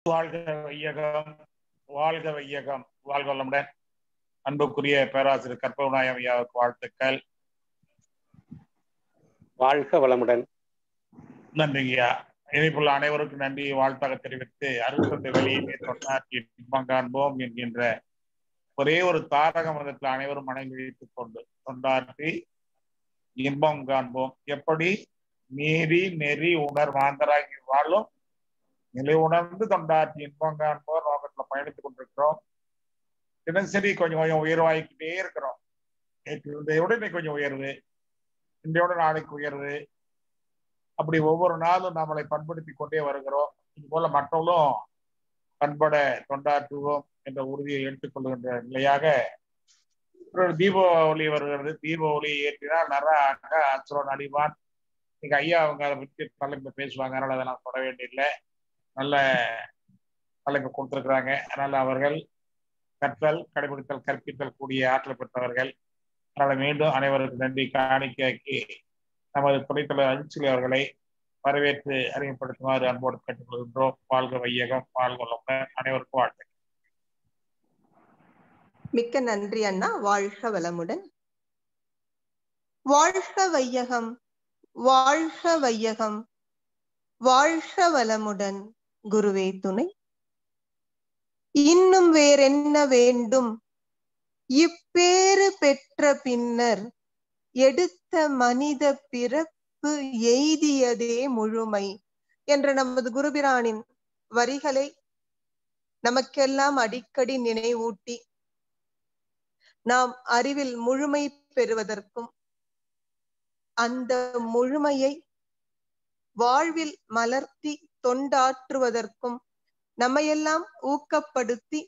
வாழ்க வையகம், வாழ்க வையகம், வாழ்க வளமுடன். அன்புக்குரிய பேராசிரியர் கற்பகநாயகம் ஐயாவுக்கு வாழ்த்துக்கள். வாழ்க வளமுடன். நன்றிங்கய்யா. இணைப்புள்ள அனைவருக்கும் நன்றி வாழ்த்தாக தெரிவித்து, அருட்தந்தை வெளியே தொண்டாற்றி இன்பம் காண்போம் என்கின்ற ஒரே ஒரு தாரக மதத்தில் அனைவரும் மனைவி வைத்துக் கொண்டு தொண்டாற்றி இன்பம் காண்போம். எப்படி நீதி நெறி உணர் மாந்தராகி வாழும் நிலை உணர்ந்து தொண்டாற்றி இன்பம் காண்போம் நோக்கத்துல பயணித்துக் கொண்டிருக்கிறோம். தினசரி கொஞ்சம் கொஞ்சம் உயர்வாகிக்கிட்டே இருக்கிறோம். நேற்று இன்றையோட இன்னைக்கு கொஞ்சம் உயர்வு, இன்றையோட நாளைக்கு உயர்வு, அப்படி ஒவ்வொரு நாளும் நம்மளை பண்படுத்தி கொண்டே வருகிறோம். இது போல மற்றவர்களும் பண்பட தொண்டாற்றுவோம் என்ற உறுதியை எடுத்துக்கொள்கின்ற நிலையாக தீபாவளி வருகிறது. தீபாவளியை ஏற்றினால் நராக அசுரன் அடிவான். இன்னைக்கு ஐயா அவங்க அதை பற்றி தலைப்பு பேசுவாங்க, அதனால அதை நான் சொல்ல வேண்டியதில்லை. நல்ல தலைப்பு கொடுத்திருக்கிறாங்க. அதனால அவர்கள் கற்றல் கடைபிடித்தல் கற்பித்தல் கூடிய ஆற்றல் பெற்றவர்கள். அதனால மீண்டும் அனைவருக்கு நன்றி காணிக்கையாக்கி நமது துணைத்தலைவர் அஜித்சிலி அவர்களை வரவேற்று அறிமுகப்படுத்துமாறு அன்போடு கேட்டுக்கொள்கின்றோம். வாழ்க வையகம், வாழ்க வளமுடன். அனைவருக்கும் வாழ்த்து. மிக்க நன்றி அண்ணா. வாழ்க வளமுடன். வாழ்க வையகம், வாழ்க வையகம், வாழ்க வளமுடன். குருவே துணை. இன்னும் வேறென்ன வேண்டும் இப்பேறு பெற்ற பின்னர் எடுத்த மனித பிறப்பு எய்தியதே முழுமை என்ற நமது குருபிரானின் வரிகளை நமக்கெல்லாம் அடிக்கடி நினைவூட்டி நாம் அறிவில் முழுமை பெறுவதற்கும் அந்த முழுமையை வாழ்வில் மலர்த்தி தொண்டாற்றுவதற்கும் நம்மையெல்லாம் ஊக்கப்படுத்தி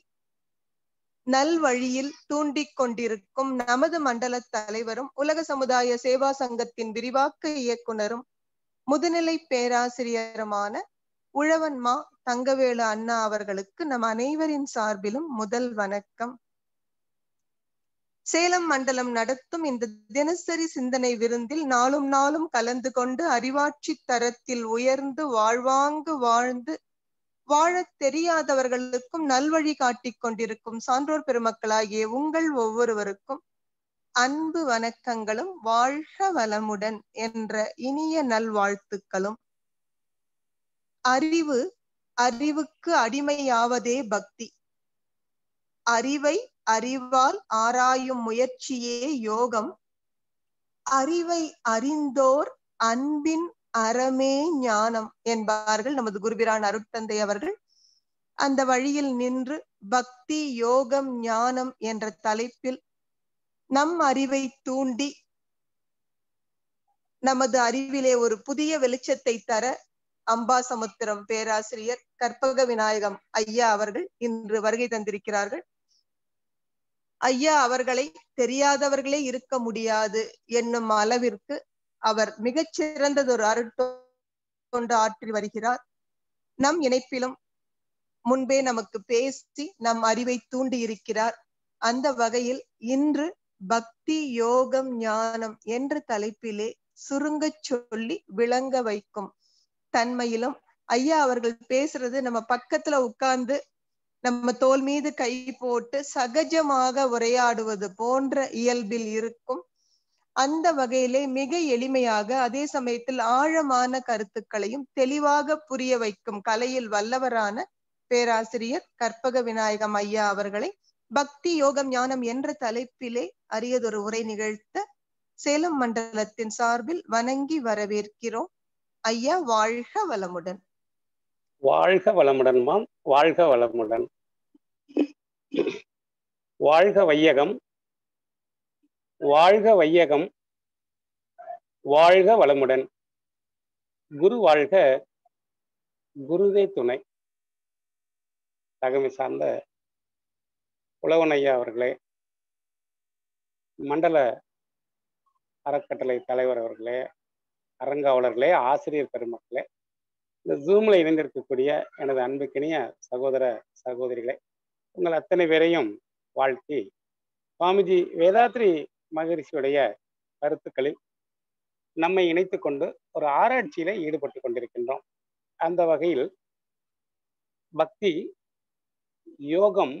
நல்வழியில் தூண்டிக் கொண்டிருக்கும் நமது மண்டல தலைவரும் உலக சமுதாய சேவா சங்கத்தின் விரிவாக்க இயக்குனரும் முதுநிலை பேராசிரியருமான உழவன் மா தங்கவேலு அண்ணா அவர்களுக்கு நம் அனைவரின் சார்பிலும் முதல் வணக்கம். சேலம் மண்டலம் நடத்தும் இந்த தினசரி சிந்தனை விருந்தில் நாளும் நாளும் கலந்து கொண்டு அறிவாட்சி தரத்தில் உயர்ந்து வாழ்வாங்கு வாழ்ந்து வாழத் தெரியாதவர்களுக்கும் நல்வழி காட்டிக் கொண்டிருக்கும் சான்றோர் பெருமக்களாகிய உங்கள் ஒவ்வொருவருக்கும் அன்பு வணக்கங்களும் வாழ்க வளமுடன் என்ற இனிய நல்வாழ்த்துக்களும். அறிவுக்கு அடிமையாவதே பக்தி. அறிவை அறிவால் ஆராயும் முயற்சியே யோகம். அறிவை அறிந்தோர் அன்பின் அறமே ஞானம் என்பார்கள் நமது குருபிரான் அருட்தந்தை அவர்கள். அந்த வழியில் நின்று பக்தி யோகம் ஞானம் என்ற தலைப்பில் நம் அறிவை தூண்டி நமது அறிவிலே ஒரு புதிய வெளிச்சத்தை தர அம்பாசமுத்திரம் பேராசிரியர் கற்பக விநாயகம் ஐயா அவர்கள் இன்று வருகை தந்திருக்கிறார்கள். ஐயா அவர்களை தெரியாதவர்களே இருக்க முடியாது என்னும் அளவிற்கு அவர் மிகச்சிறந்ததொரு அருட்தொண்டு ஆற்றி வருகிறார். நம் இணைப்பிலும் முன்பே நமக்கு பேசி நம் அறிவை தூண்டி இருக்கிறார். அந்த வகையில் இன்று பக்தி யோகம் ஞானம் என்ற தலைப்பிலே சுருங்க சொல்லி விளங்க வைக்கும் தன்மையிலும் ஐயா அவர்கள் பேசுறது நம்ம பக்கத்துல உட்கார்ந்து நம்ம தோல் மீது கை போட்டு சகஜமாக உரையாடுவது போன்ற இயல்பில் இருக்கும். அந்த வகையிலே மிக எளிமையாக அதே சமயத்தில் ஆழமான கருத்துக்களையும் தெளிவாக புரிய வைக்கும் கலையில் வல்லவரான பேராசிரியர் கற்பக விநாயகம் ஐயா அவர்களை பக்தி யோகம் ஞானம் என்ற தலைப்பிலே அரியதொரு உரை நிகழ்த்த சேலம் மண்டலத்தின் சார்பில் வணங்கி வரவேற்கிறோம். ஐயா வாழ்க வளமுடன். வாழ்க வளமுடன் மாம். வாழ்க வளமுடன். வாழ்க வையகம், வாழ்க வையகம், வாழ்க வளமுடன். குரு வாழ்க, குருவே துணை. தகமை சார்ந்த உழவன் ஐயா அவர்களே, மண்டல அறக்கட்டளை தலைவர் அவர்களே, அரங்காவலர்களே, ஆசிரியர் பெருமக்களே, இந்த ஜூம்ல இணைந்திருக்கக்கூடிய எனது அன்புக்கினிய சகோதர சகோதரிகளே, உங்கள் அத்தனை பேரையும் வாழ்த்தி சுவாமிஜி வேதாத்ரி மகரிஷியுடைய கருத்துக்களில் நம்மை இணைத்து கொண்டு ஒரு ஆராய்ச்சியில ஈடுபட்டு கொண்டிருக்கின்றோம். அந்த வகையில் பக்தி, யோகம்,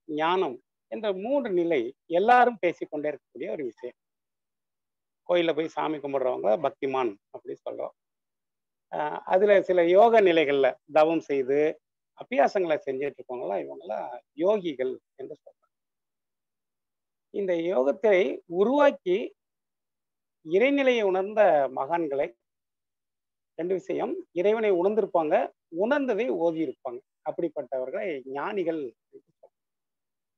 ஞானம் என்ற 3 நிலை எல்லாரும் பேசிக்கொண்டே இருக்கக்கூடிய ஒரு விஷயம். கோயில்ல போய் சாமி கும்பிடுறவங்க பக்திமான் அப்படி சொல்றோம். அதுல சில யோக நிலைகள்ல தவம் செய்து அபியாசங்களை செஞ்சுட்டு இருக்கவங்களாம் இவங்கெல்லாம் யோகிகள் என்று சொல்றாங்க. இந்த யோகத்தை உருவாக்கி இறைநிலையை உணர்ந்த மகான்களை 2 விஷயம், இறைவனை உணர்ந்திருப்பாங்க, உணர்ந்ததை ஓதி இருப்பாங்க. அப்படிப்பட்டவர்களை ஞானிகள்.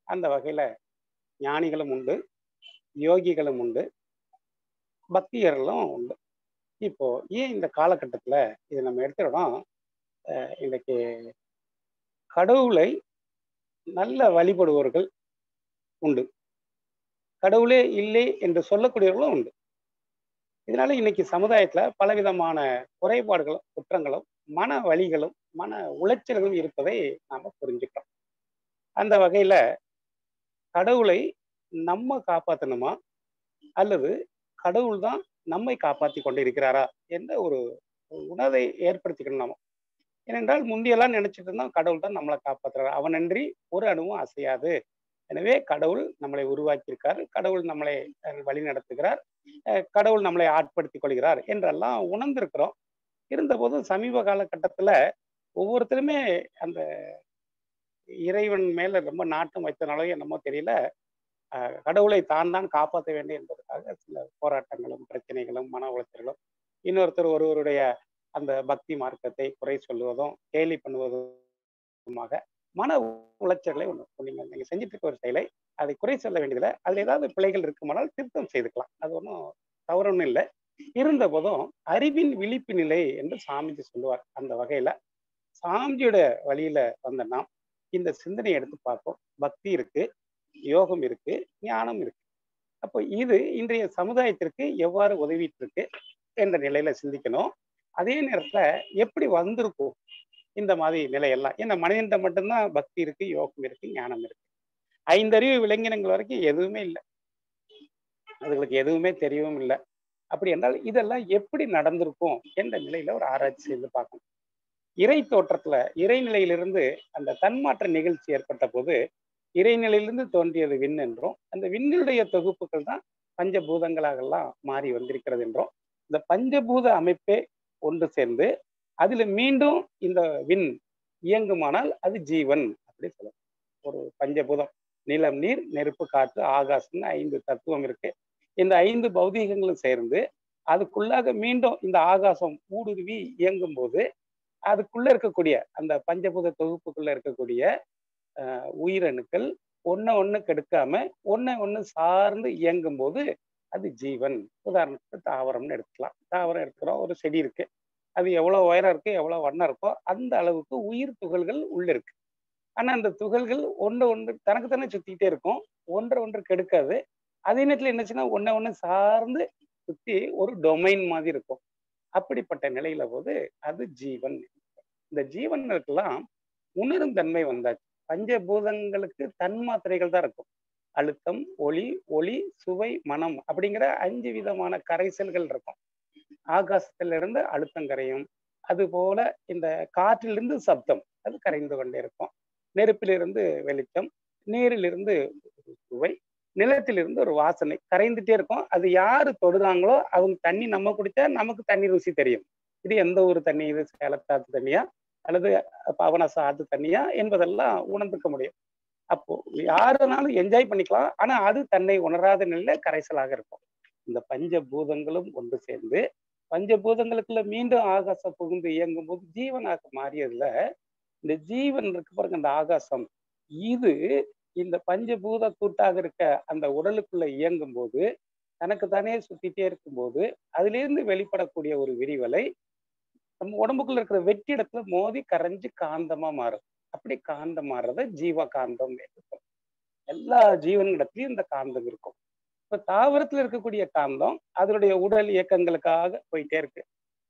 அந்த வகையில ஞானிகளும் உண்டு, யோகிகளும் உண்டு, பக்தியர்களும் உண்டு. இப்போ ஏன் இந்த காலகட்டத்துல இதை நம்ம எடுத்துக்கிட்டோம், இன்னைக்கு கடவுளை நல்ல வழிபடுபவர்கள் உண்டு, கடவுளே இல்லை என்று சொல்லக்கூடியவர்களும் உண்டு. இதனால இன்னைக்கு சமுதாயத்துல பலவிதமான குறைபாடுகளும் குற்றங்களும் மன வலிகளும் மன உளைச்சல்களும் இருப்பதை நாம புரிஞ்சுக்கிறோம். அந்த வகையில கடவுளை நம்ம காப்பாற்றணுமா அல்லது கடவுள் தான் நம்மை காப்பாற்றி கொண்டு இருக்கிறாரா என்ற ஒரு உணர்வை ஏற்படுத்திக்கணும் நாம. ஏனென்றால் முந்தியெல்லாம் நினைச்சிட்டு இருந்தோம் கடவுள் தான் நம்மளை காப்பாற்றுறாரு, அவனன்றி ஒரு அணுவும் அசையாது, எனவே கடவுள் நம்மளை உருவாக்கியிருக்கார், கடவுள் நம்மளை வழி நடத்துகிறார், கடவுள் நம்மளை ஆட்படுத்திக் கொள்கிறார் என்றெல்லாம் உணர்ந்திருக்கிறோம். இருந்தபோதும் சமீப காலகட்டத்துல ஒவ்வொருத்தருமே அந்த இறைவன் மேல ரொம்ப நாட்டம் வைத்தனாலோ என்னமோ தெரியல, கடவுளை தான் காப்பாற்ற வேண்டும் என்பதற்காக சில போராட்டங்களும் பிரச்சனைகளும் மன உளைச்சல்களும், இன்னொருத்தர் ஒருவருடைய அந்த பக்தி மார்க்கத்தை குறை சொல்லுவதும் கேலி பண்ணுவதுமாக மன உளைச்சல்களை நீங்க செஞ்சுட்டு இருக்க ஒரு செயலை அதை குறை சொல்ல வேண்டியதில்லை, அதுல ஏதாவது பிழைகள் இருக்குமானால் திருத்தம் செய்துக்கலாம், அது ஒன்றும் தவறு ஒன்றும் இல்லை. இருந்த போதும் அறிவின் விழிப்பு நிலை என்று சாமிஜி சொல்லுவார். அந்த வகையில சாமிஜியோட வழியில வந்த நாம் இந்த சிந்தனையை எடுத்து பார்ப்போம். பக்தி இருக்கு, யோகம் இருக்கு, ஞானம் இருக்கு. அப்போ இது இன்றைய சமுதாயத்திற்கு எவ்வாறு உதவிட்டு இருக்கு என்ற நிலையில சிந்திக்கணும். அதே நேரத்துல எப்படி வந்திருக்கும் இந்த மாதிரி நிலையெல்லாம், ஏன்னா மனிதன்கிட்ட மட்டும்தான் பக்தி இருக்கு, யோகம் இருக்கு, ஞானம் இருக்கு. 5 அறிவு விலங்கினங்கள் வரைக்கும் எதுவுமே இல்லை, அதுகளுக்கு எதுவுமே தெரியவும் இல்லை. அப்படி என்றால் இதெல்லாம் எப்படி நடந்திருக்கும் என்ற நிலையில ஒரு ஆராய்ச்சி செய்து பார்க்கணும். இறை தோற்றத்துல இறைநிலையிலிருந்து அந்த தன்மாற்ற நிகழ்ச்சி ஏற்பட்ட போது இறைநிலையிலிருந்து தோன்றியது விண் என்றும், அந்த விண்ணுடைய தொகுப்புகள் தான் பஞ்சபூதங்களாகலாம் மாறி வந்திருக்கிறது என்றும், இந்த பஞ்சபூத அமைப்பே ஒன்று சேர்ந்து அதுல மீண்டும் இந்த விண் இயங்குமானால் அது ஜீவன் அப்படி சொல்லலாம். ஒரு பஞ்சபூதம், நிலம், நீர், நெருப்பு, காற்று, ஆகாசம்னு 5 தத்துவம் இருக்கு. இந்த 5 பௌதீகங்களும் சேர்ந்து அதுக்குள்ளாக மீண்டும் இந்த ஆகாசம் ஊடுருவி இயங்கும் போது அதுக்குள்ள இருக்கக்கூடிய அந்த பஞ்சபூத தொகுப்புக்குள்ள இருக்கக்கூடிய உயிரணுக்கள் ஒண்ணு கெடுக்காம ஒண்ணு சார்ந்து இயங்கும் போது அது ஜீவன். உதாரணத்துக்கு தாவரம்னு எடுத்துக்கலாம். தாவரம் எடுத்துக்கிறோம், ஒரு செடி இருக்கு, அது எவ்வளவு உயரம் இருக்கு, எவ்வளவு வண்ணம் இருக்கோ அந்த அளவுக்கு உயிர் துகள்கள் உள்ள இருக்கு. ஆனா அந்த துகள்கள் ஒன்று தனக்கு தானே சுத்திக்கிட்டே இருக்கும், ஒன்று கெடுக்காது. அதே நேரத்துல என்னச்சுன்னா ஒண்ணு சார்ந்து சுத்தி ஒரு டொமைன் மாதிரி இருக்கும். அப்படிப்பட்ட நிலையில போது அது ஜீவன். இந்த ஜீவன்களுக்கெல்லாம் உணரும் தன்மை வந்தாச்சு. பஞ்சபூதங்களுக்கு தன்மாத்திரைகள் தான் இருக்கும், அழுத்தம், ஒளி, சுவை, மனம் அப்படிங்கிற 5 விதமான கரைசல்கள் இருக்கும். ஆகாசத்திலிருந்து அழுத்தம் கரையும், அது போல இந்த காற்றிலிருந்து சப்தம் அது கரைந்து கொண்டே இருக்கும், நெருப்பிலிருந்து வெளிச்சம், நீரிலிருந்து சுவை, நிலத்திலிருந்து ஒரு வாசனை கரைந்துட்டே இருக்கும். அது யாரு தொடுறாங்களோ அவங்க தண்ணி நம்ம குடிச்சா நமக்கு தண்ணி ருசி தெரியும். இது எந்த ஒரு தண்ணி, இது சேலத்தாத்து தண்ணியா அல்லது பவனச ஆத்து தண்ணியா என்பதெல்லாம் உணர்ந்துக்க முடியும். அப்போ யாருனாலும் என்ஜாய் பண்ணிக்கலாம், ஆனா அது தன்னை உணராத நிலையில கரைசலாக இருக்கும். இந்த பஞ்சபூதங்களும் ஒன்று சேர்ந்து பஞ்சபூதங்களுக்குள்ள மீண்டும் ஆகாசம் புகுந்து இயங்கும் போது ஜீவனாக மாறியதுல இந்த ஜீவன் இருக்கு பாருங்க, அந்த ஆகாசம், இது இந்த பஞ்சபூத கூட்டாக இருக்க அந்த உடலுக்குள்ள இயங்கும் போது தனக்கு தானே சுத்திட்டே இருக்கும்போது அதிலிருந்து வெளிப்படக்கூடிய ஒரு விரிவலை நம்ம உடம்புக்குள்ள இருக்கிற வெற்றி இடத்துல மோதி கரைஞ்சு காந்தமா மாறும். அப்படி காந்தம் மாறுறத ஜீவ காந்தம். எல்லா ஜீவனிடத்திலையும் இந்த காந்தம் இருக்கும். இப்ப தாவரத்துல இருக்கக்கூடிய காந்தம் அதனுடைய உடல் இயக்கங்களுக்காக போயிட்டே இருக்கு.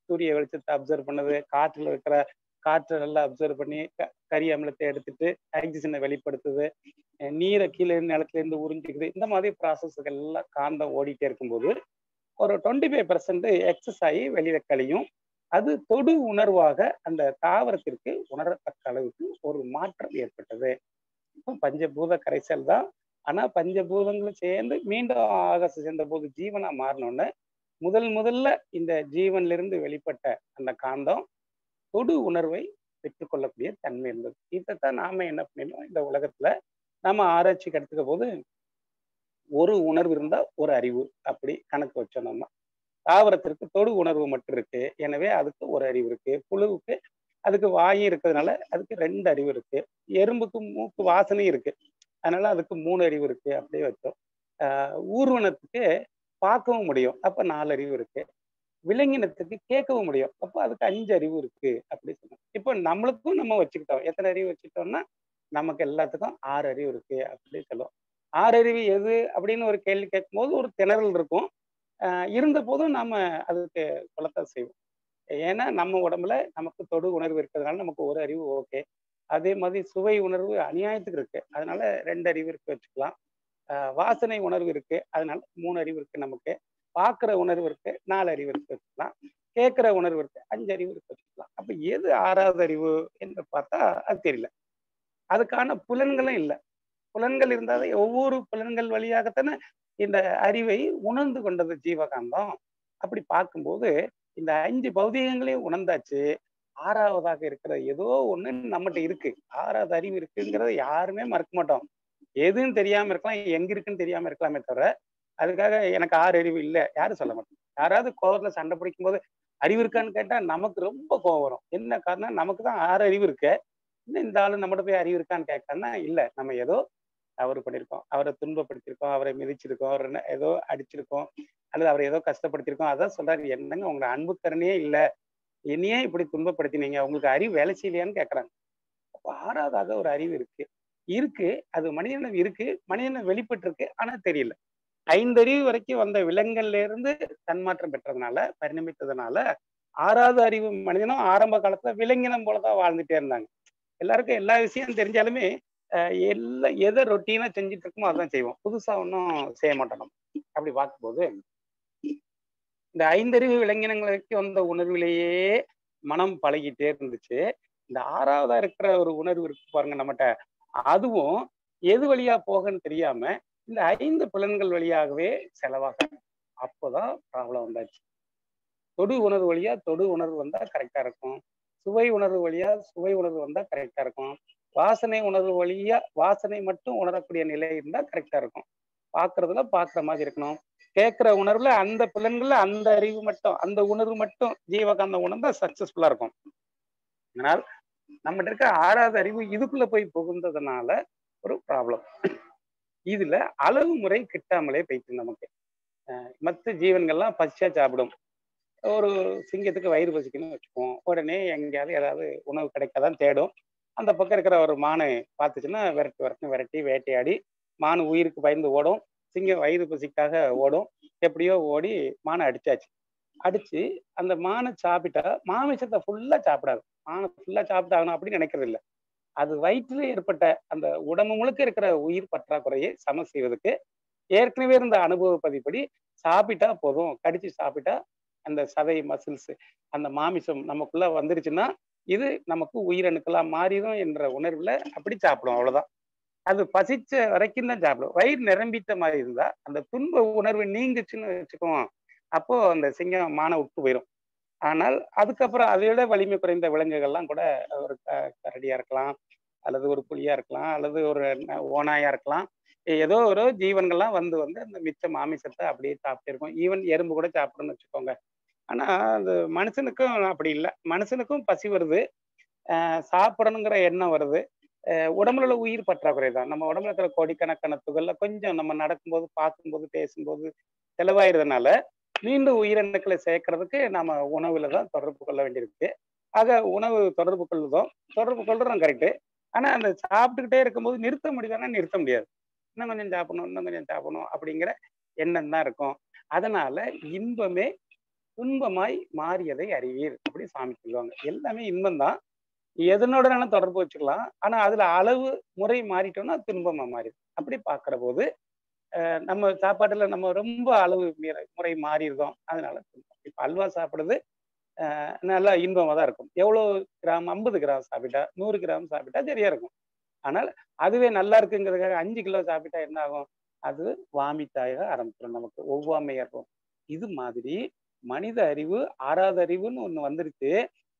சூரிய வெளிச்சத்தை அப்சர்வ் பண்ணது, காற்றுல இருக்கிற காற்றை நல்லா அப்சர்வ் பண்ணி கரி அமிலத்தை எடுத்துட்டு ஆக்சிஜனை வெளிப்படுத்துது, நீரை கீழே நிலத்துல இருந்து உறிஞ்சிக்குது. இந்த மாதிரி ப்ராசஸ்கள் எல்லாம் காந்தம் ஓடிட்டே இருக்கும்போது ஒரு 25% எக்ஸஸ் ஆகி வெளியில கழியும். அது தொடு உணர்வாக அந்த தாவரத்திற்கு உணரத்தக்க அளவுக்கு ஒரு மாற்றம் ஏற்பட்டது. இப்போ பஞ்சபூத கரைசல் தான். ஆனா பஞ்சபூதங்களும் சேர்ந்து மீண்டும் ஆகாசம் சேர்ந்த போது ஜீவனா மாறினோன்னு முதல்ல இந்த ஜீவன்ல இருந்து வெளிப்பட்ட அந்த காந்தம் தொடு உணர்வை பெற்றுக்கொள்ளக்கூடிய தன்மை இருந்தது. இதைத்தான் நாம என்ன பண்ணிடணும், இந்த உலகத்துல நாம ஆராய்ச்சிக்கு எடுத்துக்க போது ஒரு உணர்வு இருந்தா ஒரு அறிவு அப்படி கணக்கு வச்சோம். நம்ம தாவரத்திற்கு தொடு உணர்வு மட்டும் இருக்கு, எனவே அதுக்கு ஒரு அறிவு இருக்கு. புழுவுக்கு அதுக்கு வாயு இருக்கிறதுனால அதுக்கு 2 அறிவு இருக்கு. எறும்புக்கு மூக்கு வாசனை இருக்கு, அதனால அதுக்கு 3 அறிவு இருக்கு, அப்படியே வச்சோம். ஊர்வனத்துக்கு பார்க்கவும் முடியும், அப்ப 4 அறிவு இருக்கு. விலங்கினத்துக்கு கேட்கவும் முடியும், அப்போ அதுக்கு 5 அறிவு இருக்கு அப்படி சொன்னோம். இப்போ நம்மளுக்கும் நம்ம வச்சுக்கிட்டோம், எத்தனை அறிவு வச்சுக்கிட்டோம்னா நமக்கு எல்லாத்துக்கும் 6 அறிவு இருக்கு அப்படி சொல்லுவோம். 6 அறிவு எது அப்படின்னு ஒரு கேள்வி கேட்கும்போது ஒரு திணறல் இருக்கும். இருந்த போதும் நாம அதுக்கு சொல்லத்தான் செய்வோம். ஏன்னா நம்ம உடம்புல நமக்கு தொடு உணர்வு இருக்கிறதுனால நமக்கு ஒரு அறிவு ஓகே. அதே மாதிரி சுவை உணர்வு அநியாயத்துக்கு இருக்கு, அதனால 2 அறிவு இருக்கு வச்சுக்கலாம். வாசனை உணர்வு இருக்கு, அதனால 3 அறிவு இருக்கு. நமக்கு பார்க்கிற உணர்வு இருக்கு, 4 அறிவு இருக்கு வச்சுக்கலாம். கேட்கிற உணர்வு இருக்கு, 5 அறிவு இருக்கு வச்சுக்கலாம். அப்ப எது 6வது அறிவு என்று பார்த்தா அது தெரியல. அதுக்கான புலன்களும் இல்லை. புலன்கள் இருந்தாலே ஒவ்வொரு புலன்கள் வழியாகத்தானே இந்த அறிவை உணர்ந்து கொண்டது ஜீவகாந்தம். அப்படி பார்க்கும்போது இந்த 5 பௌதீகங்களையும் உணர்ந்தாச்சு. 6வதாக இருக்கிற ஏதோ ஒண்ணு நம்மகிட்ட இருக்கு, 6வது அறிவு இருக்குங்கிறத யாருமே மறக்க மாட்டோம். எதுன்னு தெரியாம இருக்கலாம், எங்க இருக்குன்னு தெரியாம இருக்கலாமே தவிர அதுக்காக எனக்கு 6 அறிவு இல்லை யாரும் சொல்ல மாட்டோம். யாராவது கோவத்துல சண்டை பிடிக்கும் போது அறிவு இருக்கான்னு கேட்டா நமக்கு ரொம்ப கோவம் வரும். என்ன காரணம், நமக்கு தான் 6 அறிவு இருக்கு, இன்னும் இந்த ஆளு நம்மகிட்ட போய் அறிவு இருக்கான்னு கேட்கறதுனா இல்லை. நம்ம ஏதோ தவறு பண்ணியிருக்கோம், அவரை துன்பப்படுத்தியிருக்கோம், அவரை மிதிச்சிருக்கோம், அவரை ஏதோ அடிச்சிருக்கோம், அல்லது அவரை ஏதோ கஷ்டப்படுத்திருக்கோம். அதான் சொல்றாரு, என்னங்க உங்களை அன்பு கருணையே இல்லை, என்னையே இப்படி துன்பப்படுத்தினீங்க, உங்களுக்கு அறிவு வேலை செய்யலையான்னு கேட்கறாங்க. அப்போ 6வதாக ஒரு அறிவு இருக்கு, அது மனிதனிடம் இருக்கு, மனிதனிடம் வெளிப்பட்டு இருக்கு, ஆனா தெரியல. 5 அறிவு வரைக்கும் வந்த விலங்குகள்ல இருந்து தன்மாற்றம் பெற்றதுனால, பரிணமித்ததுனால 6வது அறிவு மனிதனும் ஆரம்ப காலத்துல விலங்கினம் போலதான் வாழ்ந்துட்டே இருந்தாங்க. எல்லாருக்கும் எல்லா விஷயம் தெரிஞ்சாலுமே எதை ரொட்டீனா செஞ்சுட்டு இருக்கோமோ அதான் செய்வோம், புதுசா ஒன்றும் செய்ய மாட்டோம் நம்ம. அப்படி பார்க்கும்போது இந்த 5 அறிவு விலங்கினங்களுக்கு வந்த உணர்விலேயே மனம் பழகிட்டே இருந்துச்சு. இந்த 6வதா இருக்கிற ஒரு உணர்வு இருக்கு பாருங்க நம்மகிட்ட, அதுவும் எது வழியா போகன்னு தெரியாம இந்த 5 புலன்கள் வழியாகவே செலவாக. அப்போதான் ப்ராப்ளம் வந்தாச்சு. தொடு உணர்வு வழியா தொடு உணர்வு வந்தா கரெக்டா இருக்கும், சுவை உணர்வு வழியா சுவை உணர்வு வந்தா கரெக்டா இருக்கும், வாசனை உணர்வு வழியா வாசனை மட்டும் உணரக்கூடிய நிலை இருந்தா கரெக்டா இருக்கும், பார்க்கறதுல பார்க்குற மாதிரி இருக்கணும், கேட்கிற உணர்வுல அந்த புலன்கள்ல அந்த அறிவு மட்டும் அந்த உணர்வு மட்டும் ஜீவகாந்த உணர்ந்தா சக்சஸ்ஃபுல்லா இருக்கும். அதனால் நம்மகிட்ட இருக்க 6வது அறிவு இதுக்குள்ள போய் புகுந்ததுனால ஒரு ப்ராப்ளம். இதுல அளவு முறை கிட்டாமலே போயிட்டு நமக்கு. மற்ற ஜீவன்கள்லாம் பசிச்சா சாப்பிடும். ஒரு சிங்கத்துக்கு வயிறு பசிக்கணும்னு வச்சுக்குவோம், உடனே எங்கேயாவது ஏதாவது உணவு கிடைக்காதான் தேடும். அந்த பக்கம் இருக்கிற ஒரு மானை பார்த்துச்சுன்னா விரட்டி வேட்டையாடி மான் உயிருக்கு பயந்து ஓடும், சிங்கம் வயிறு பசிக்காக ஓடும். எப்படியோ ஓடி மானை அடிச்சு அந்த மானை சாப்பிட்டா மாமிசத்தை ஃபுல்லா சாப்பிடாது, மானை ஃபுல்லா சாப்பிட்டாகணும் அப்படின்னு நினைக்கிறது இல்லை. அது வயிற்றுல ஏற்பட்ட அந்த உடம்பு முழுக்க இருக்கிற உயிர் பற்றாக்குறையை சம செய்வதற்கு ஏற்கனவே இருந்த அனுபவ பதிப்படி சாப்பிட்டா போதும், கடிச்சு சாப்பிட்டா அந்த சதை மசில்ஸ் அந்த மாமிசம் நமக்குள்ள வந்துருச்சுன்னா இது நமக்கு உயிரணுக்களா மாறிடும் என்ற உணர்வுல அப்படி சாப்பிடும், அவ்வளவுதான். அது பசிச்ச வரைக்கும் தான் சாப்பிடும். வயிறு நிரம்பிட்ட மாதிரி இருந்தா அந்த துன்ப உணர்வு நீங்குச்சுன்னு வச்சுக்குவோம், அப்போ அந்த சிங்கம் மானை விட்டு போயிடும். ஆனால் அதுக்கப்புறம் அதை விட வலிமை குறைந்த விலங்குகள்லாம் கூட ஒரு கரடியா இருக்கலாம், அல்லது ஒரு புலியா இருக்கலாம், அல்லது ஒரு ஓனாயா இருக்கலாம், ஏதோ ஒரு ஜீவன்கள்லாம் வந்து அந்த மிச்ச மாமிசத்தை அப்படியே சாப்பிட்டு இருக்கும். ஈவன் எறும்பு கூட சாப்பிடுன்னு வச்சுக்கோங்க. ஆனா அது மனுஷனுக்கும் அப்படி இல்லை. மனுஷனுக்கும் பசி வருது, சாப்பிடணுங்கிற எண்ணம் வருது. உடம்புல உள்ள உயிர் பற்றாக்குறை தான். நம்ம உடம்புல இருக்கிற கோடிக்கணக்கான துகள்ல கொஞ்சம் நம்ம நடக்கும்போது பார்க்கும்போது பேசும்போது செலவாயிருதுனால மீண்டும் உயிரணுக்களை சேர்க்கறதுக்கு நம்ம உணவுல தான் தொடர்பு கொள்ள வேண்டியிருக்கு. ஆக உணவு தொடர்பு கொள்றோம் கரெக்டு. ஆனா அந்த சாப்பிட்டுக்கிட்டே இருக்கும்போது நிறுத்த முடியுதானா நிறுத்த முடியாது. இன்னும் கொஞ்சம் சாப்பிடணும் அப்படிங்கிற எண்ணம் தான் இருக்கும். அதனால இன்பமே துன்பமாய் மாறியதை அறிவீர் அப்படி சாமி சொல்லுவாங்க. எல்லாமே இன்பம் தான், எதனோட தொடர்பு வச்சுக்கலாம். ஆனா அதுல அளவு முறை மாறிட்டோம்னா துன்பமா மாறிடும். அப்படி பார்க்கிற போது நம்ம சாப்பாட்டுல நம்ம ரொம்ப அளவு முறை மாறிடுதோம், அதனால இப்ப அல்வா சாப்பிடுறது நல்லா இன்பமா தான் இருக்கும். எவ்வளவு கிராம்? 50 கிராம் சாப்பிட்டா, 100 கிராம் சாப்பிட்டா சரியா இருக்கும். ஆனால் அதுவே நல்லா இருக்குங்கிறதுக்காக 5 கிலோ சாப்பிட்டா என்ன ஆகும்? அது வாமிட் ஆக ஆரம்பிச்சிடும், நமக்கு ஒவ்வாமை ஏற்படும். இது மாதிரி மனித அறிவு 6வது அறிவுன்னு ஒண்ணு வந்துருச்சு.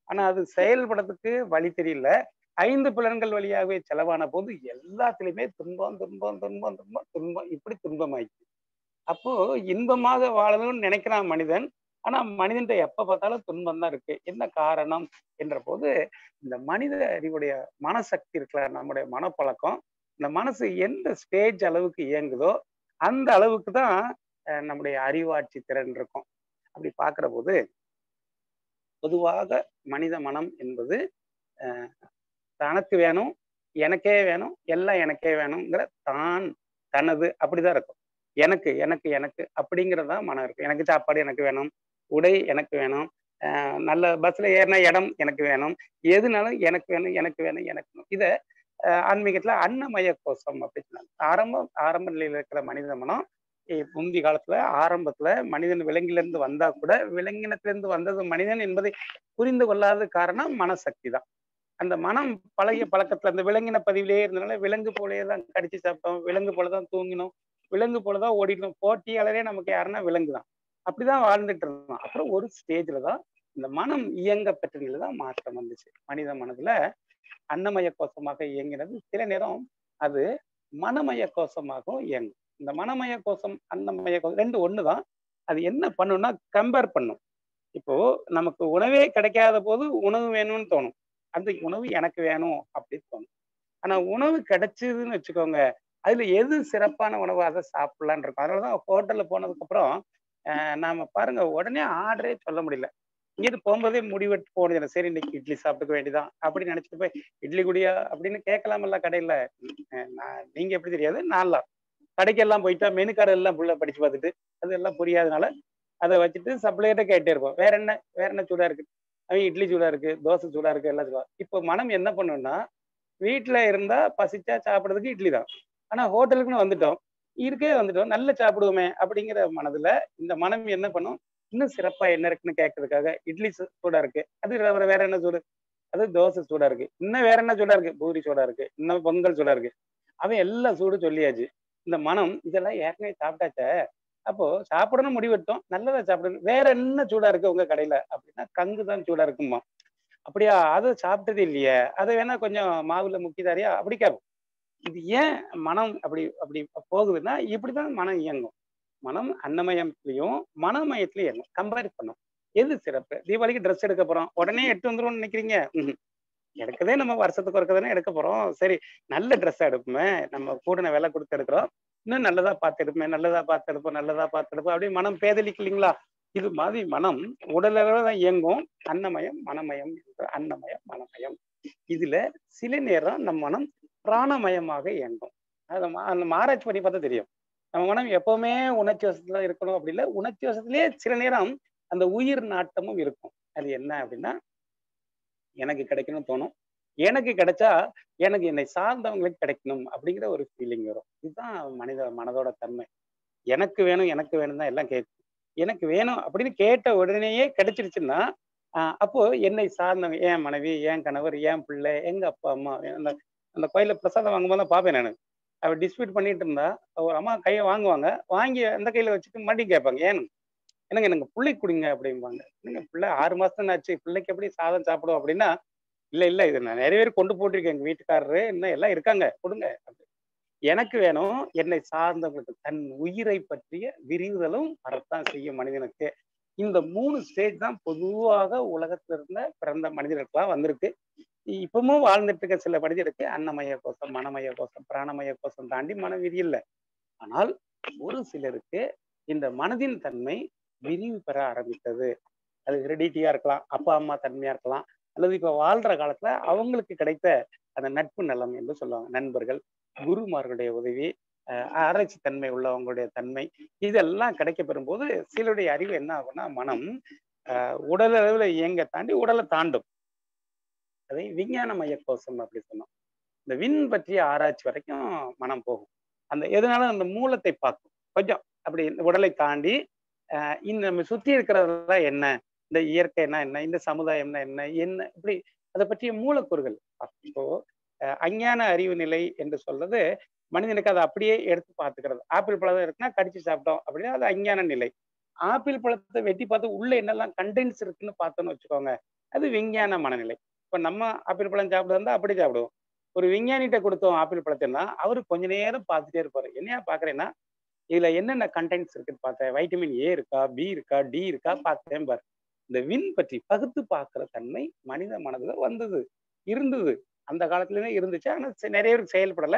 ஆனா அது செயல்படுறதுக்கு வழி தெரியல. 5 புலன்கள் வழியாகவே செலவான போது எல்லாத்துலயுமே துன்பம் துன்பம் துன்பம் துன்பம் துன்பம், இப்படி துன்பமாயிடுச்சு. அப்போ இன்பமாக வாழணும்னு நினைக்கிறான் மனிதன். ஆனா மனிதன்ட்ட எப்ப பார்த்தாலும் துன்பம் தான் இருக்கு. என்ன காரணம் என்ற போது, இந்த மனித அறிவுடைய மனசக்தி இருக்குல்ல, நம்முடைய மனப்பழக்கம், இந்த மனசு எந்த ஸ்டேஜ் அளவுக்கு இயங்குதோ அந்த அளவுக்கு தான் நம்முடைய அறிவாட்சி திறன் இருக்கும். அப்படி பார்க்கிற போது பொதுவாக மனித மனம் என்பது தனக்கு வேணும், எனக்கே வேணும், எல்லாம் எனக்கே வேணுங்கிற தான், தனது, அப்படிதான் இருக்கும். எனக்கு எனக்கு எனக்கு அப்படிங்கிறதா மனம் இருக்கும். எனக்கு சாப்பாடு எனக்கு வேணும், உடை எனக்கு வேணும், நல்ல பஸ்ல ஏறின இடம் எனக்கு வேணும், எதுனாலும் எனக்கு வேணும் எனக்கு வேணும் எனக்கு வேணும். இதை ஆன்மீகத்துல அன்னமய கோஷம் அப்படி சொன்னாங்க. ஆரம்ப நிலையில இருக்கிற மனித மனம் முந்தி காலத்துல ஆரம்பத்துல மனிதன் விலங்கிலிருந்து வந்தா கூட விலங்கினத்திலிருந்து வந்தது மனிதன் என்பதை புரிந்து கொள்ளாத காரணம் மனசக்தி தான். அந்த மனம் பழகிய பழக்கத்துல அந்த விலங்கின பதிவிலேயே இருந்தனால விலங்கு போலயே தான் கடிச்சு சாப்பிட்டோம், விலங்கு போலதான் தூங்கினோம், விலங்கு போலதான் ஓடிட்டோம். போட்டியாளரே நமக்கு யாருன்னா விலங்கு தான். அப்படிதான் வாழ்ந்துட்டு இருந்தோம். அப்புறம் ஒரு ஸ்டேஜ்ல தான் இந்த மனம் இயங்க பெற்றதுல தான் மாற்றம் வந்துச்சு. மனித மனதுல அன்னமய கோஷமாக இயங்கினது சில நேரம் அது மனமய கோஷமாகவும் இயங்கும். இந்த மனமய கோஷம் அன்னமய கோஷம் ரெண்டு ஒண்ணுதான். அது என்ன பண்ணும்னா கம்பேர் பண்ணும். இப்போ நமக்கு உணவே கிடைக்காத போது உணவு வேணும்னு தோணும், அந்த உணவு எனக்கு வேணும் அப்படின்னு தோணும். ஆனா உணவு கிடைச்சதுன்னு வச்சுக்கோங்க, அதுல எது சிறப்பான உணவு அதை சாப்பிடலான் இருக்கும். அதனாலதான் ஹோட்டல்ல போனதுக்கு அப்புறம் நாம பாருங்க உடனே ஆர்டரே சொல்ல முடியல. இங்கிருந்து போகும்போதே முடிவெட்டு போனது, சரி இன்னைக்கு இட்லி சாப்பிட்டுக்க வேண்டியதான் அப்படின்னு நினைச்சிட்டு போய் இட்லி குடியா அப்படின்னு கேட்கலாமல்ல கடையில. நீங்க எப்படி தெரியாது, நான்லாம் கடைக்கெல்லாம் போயிட்டா மெனு கார்டு எல்லாம் ஃபுல்லா படிச்சு பார்த்துட்டு அது எல்லாம் புரியாதனால அதை வச்சுட்டு சப்ளைகிட்ட கேட்டே இருப்போம், வேற என்ன சூடா இருக்கு, அவங்க இட்லி சூடா இருக்கு, தோசை சூடா இருக்கு, எல்லாம் சூடா. இப்போ மனம் என்ன பண்ணும்னா, வீட்டுல இருந்தா பசிச்சா சாப்பிடுறதுக்கு இட்லி தான், ஆனா ஹோட்டலுக்குன்னு வந்துட்டோம் நல்லா சாப்பிடுவோமே அப்படிங்கிற மனதுல இந்த மனம் என்ன பண்ணும், இன்னும் சிறப்பா என்ன இருக்குன்னு கேட்கறதுக்காக இட்லி சூடா இருக்கு, அது வேற என்ன சூடு, அது தோசை சூடா இருக்கு, இன்னும் வேற என்ன சூடா இருக்கு, பூரி சூடா இருக்கு, இன்னும் பொங்கல் சூடா இருக்கு, அவன் எல்லா சூடு சொல்லியாச்சு. இந்த மனம் இதெல்லாம் ஏற்கனவே சாப்பிட்டாச்ச, அப்போ சாப்பிடணும் முடிவெட்டோம், நல்லதா சாப்பிடணும், வேற என்ன சூடா இருக்கு உங்க கடையில அப்படின்னா கங்கு தான் சூடா இருக்குமா. அப்படியா, அதை சாப்பிட்டது இல்லையே, அதை வேணா கொஞ்சம் மாவுல முக்கிதாரியா அப்படி கேட்போம். இது ஏன் மனம் அப்படி அப்படி போகுதுன்னா இப்படிதான் மனம் இயங்கும். மனம் அன்னமயத்திலையும் மனமயத்திலையும் இயங்கும். கம்பேர் பண்ணும், எது சிறப்பு. தீபாவளிக்கு ட்ரெஸ் எடுக்க போறோம், உடனே எடுத்து வந்துரும்னு நினைக்கிறீங்க? எடுக்கதே நம்ம வருஷத்துக்கு ஒருக்க தானே எடுக்க போறோம், சரி நல்ல ட்ரெஸ்ஸா எடுப்போமே, நம்ம கூடின விலை கொடுத்து எடுக்கிறோம், இன்னும் நல்லதா பார்த்து எடுப்போம், நல்லதா பார்த்து எடுப்போம் அப்படி மனம் பேதலிக்கலீங்களா? இது மாதிரி மனம் உடலளவு தான் இயங்கும். அன்னமயம் மனமயம், அன்னமயம் மனமயம். இதுல சில நேரம் நம் மனம் பிராணமயமாக இயங்கும். அந்த ஆராய்ச்சி பண்ணி பார்த்தா தெரியும். நம்ம மனம் எப்பவுமே உணர்ச்சி வசத்துல இருக்கணும் அப்படி இல்லை, உணர்ச்சி வசத்திலேயே சில நேரம் அந்த உயிர் நாட்டமும் இருக்கும். அது என்ன அப்படின்னா, எனக்கு கிடைக்கணும்னு தோணும், எனக்கு கிடைச்சா எனக்கு என்னை சார்ந்தவங்களுக்கு கிடைக்கணும் அப்படிங்கிற ஒரு ஃபீலிங் வரும். இதுதான் மனதோட தன்மை. எனக்கு வேணும் தான் எல்லாம் கேட்கும். எனக்கு வேணும் அப்படின்னு கேட்ட உடனேயே கிடைச்சிருச்சுன்னா அப்போ என்னை சார்ந்தவங்க, என் மனைவி, என் கணவர், என் பிள்ளை, எங்க அப்பா அம்மா, அந்த கோயில பிரசாதம் வாங்கும்போது தான் பார்ப்பேன் நான். அவ டிஸ்பியூட் பண்ணிட்டு இருந்தா ஒரு அம்மா கையை வாங்குவாங்க, வாங்கி அந்த கையில வச்சுட்டு மறுபடியும் கேட்பாங்க, எனக்கு பிள்ளைக்கு கொடுங்க அப்படிம்பாங்க. என்னங்க பிள்ளை 6 மாசம் ஆச்சு, பிள்ளைக்கு எப்படி சாதம் சாப்பிடும் அப்படின்னா, இல்ல இது நான் நிறைய பேர் கொண்டு போட்டிருக்கேன், எங்க வீட்டுக்காரரு இன்னும் எல்லாம் இருக்காங்க, கொடுங்க. எனக்கு வேணும், என்னை சார்ந்தவங்களுக்கு தன் உயிரை பற்றிய விரிவுதலும் வரத்தான் செய்யும் மனிதனுக்கு. இந்த 3 ஸ்டேஜ் தான் பொதுவாக உலகத்துல பிறந்த மனிதர்களுக்கெல்லாம் வந்திருக்கு. இப்பவும் வாழ்ந்துட்டு இருக்க சில மனிதருக்கு அன்னமய கோஷம், மனமய கோஷம், பிராணமய கோஷம் தாண்டி மனவிதி இல்லை. ஆனால் ஒரு சிலருக்கு இந்த மனதின் தன்மை விரிவு பெற ஆரம்பித்தது. அது ஹெரிடிட்டியா இருக்கலாம், அப்பா அம்மா தன்மையா இருக்கலாம், அல்லது இப்ப வாழ்ற காலத்துல அவங்களுக்கு கிடைத்த அந்த நட்பு நலம் என்று சொல்லுவாங்க, நண்பர்கள், குருமார்களுடைய உதவி, ஆராய்ச்சி தன்மை உள்ளவங்களுடைய தன்மை, இதெல்லாம் கிடைக்க பெறும்போது சிலருடைய அறிவு என்ன ஆகும்னா, மனம் உடல் அளவுல இயங்க தாண்டி உடலை தாண்டும். அதை விஞ்ஞான மைய கோஷம் அப்படி சொன்னோம். இந்த விண் பற்றிய ஆராய்ச்சி வரைக்கும் மனம் போகும். அந்த எதனால அந்த மூலத்தை பார்க்கும் கொஞ்சம் அப்படி, இந்த உடலை தாண்டி இந்த நம்ம சுத்தி இருக்கிறதெல்லாம் என்ன, இந்த இயற்கைனா என்ன, இந்த சமுதாயம்னா என்ன, என்ன இப்படி அதை பற்றிய மூலக்கூறுகள். அப்போ அஞ்ஞான அறிவு நிலை என்று சொல்றது மனிதனுக்கு அதை அப்படியே எடுத்து பார்த்துக்கிறது. ஆப்பிள் பழம் இருக்குன்னா கடிச்சு சாப்பிட்டோம் அப்படின்னா அது அஞ்ஞான நிலை. ஆப்பிள் பழத்தை வெட்டி பார்த்து உள்ள என்னெல்லாம் கண்டென்ஸ் இருக்குன்னு பார்த்தோன்னு வச்சுக்கோங்க, அது விஞ்ஞான மனநிலை. இப்ப நம்ம ஆப்பிள் பழம் சாப்பிடுறதா அப்படி சாப்பிடுவோம். ஒரு விஞ்ஞானிகிட்ட கொடுத்தோம் ஆப்பிள் பழத்தைன்னா அவரு கொஞ்ச நேரம் பார்த்துட்டே இருப்பாரு. என்னையா பாக்குறேன்னா இதுல என்னென்ன கண்டென்ட்ஸ் இருக்குன்னு பார்த்தேன், வைட்டமின் ஏ இருக்கா, பி இருக்கா, டி இருக்கா பார்த்தேன் பாரு. இந்த விண் பற்றி பகுத்து பார்க்கிற தன்மை மனித மனதுல வந்தது, இருந்தது. அந்த காலத்துலயுமே இருந்துச்சு. ஆனா நிறைய பேருக்கு செயல்படல.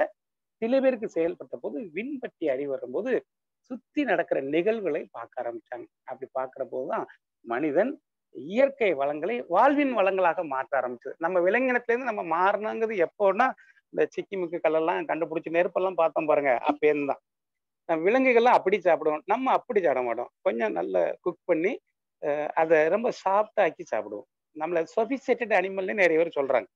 சில பேருக்கு செயல்பட்ட போது விண் பற்றி அறிவு வரும்போது சுத்தி நடக்கிற நிகழ்வுகளை பார்க்க ஆரம்பிச்சாங்க. அப்படி பார்க்கிற போதுதான் மனிதன் இயற்கை வளங்களை வாழ்வின் வளங்களாக மாற்ற ஆரம்பிச்சது. நம்ம விலங்கினத்துல இருந்து நம்ம மாறினாங்கிறது எப்போன்னா இந்த சிக்கிமுக்கு கல்லெல்லாம் கண்டுபிடிச்சு நெருப்பெல்லாம் பார்த்தோம் பாருங்க, அப்பேருந்து தான். விலங்குகள்லாம் அப்படி சாப்பிடுவோம், நம்ம அப்படி சாப்பிட மாட்டோம். கொஞ்சம் நல்ல குக் பண்ணி அதை ரொம்ப சாஃப்டா ஆக்கி சாப்பிடுவோம். நம்மள சொபிஸ்டிகேட்டட் அனிமல்னு நிறைய பேர் சொல்றாங்க.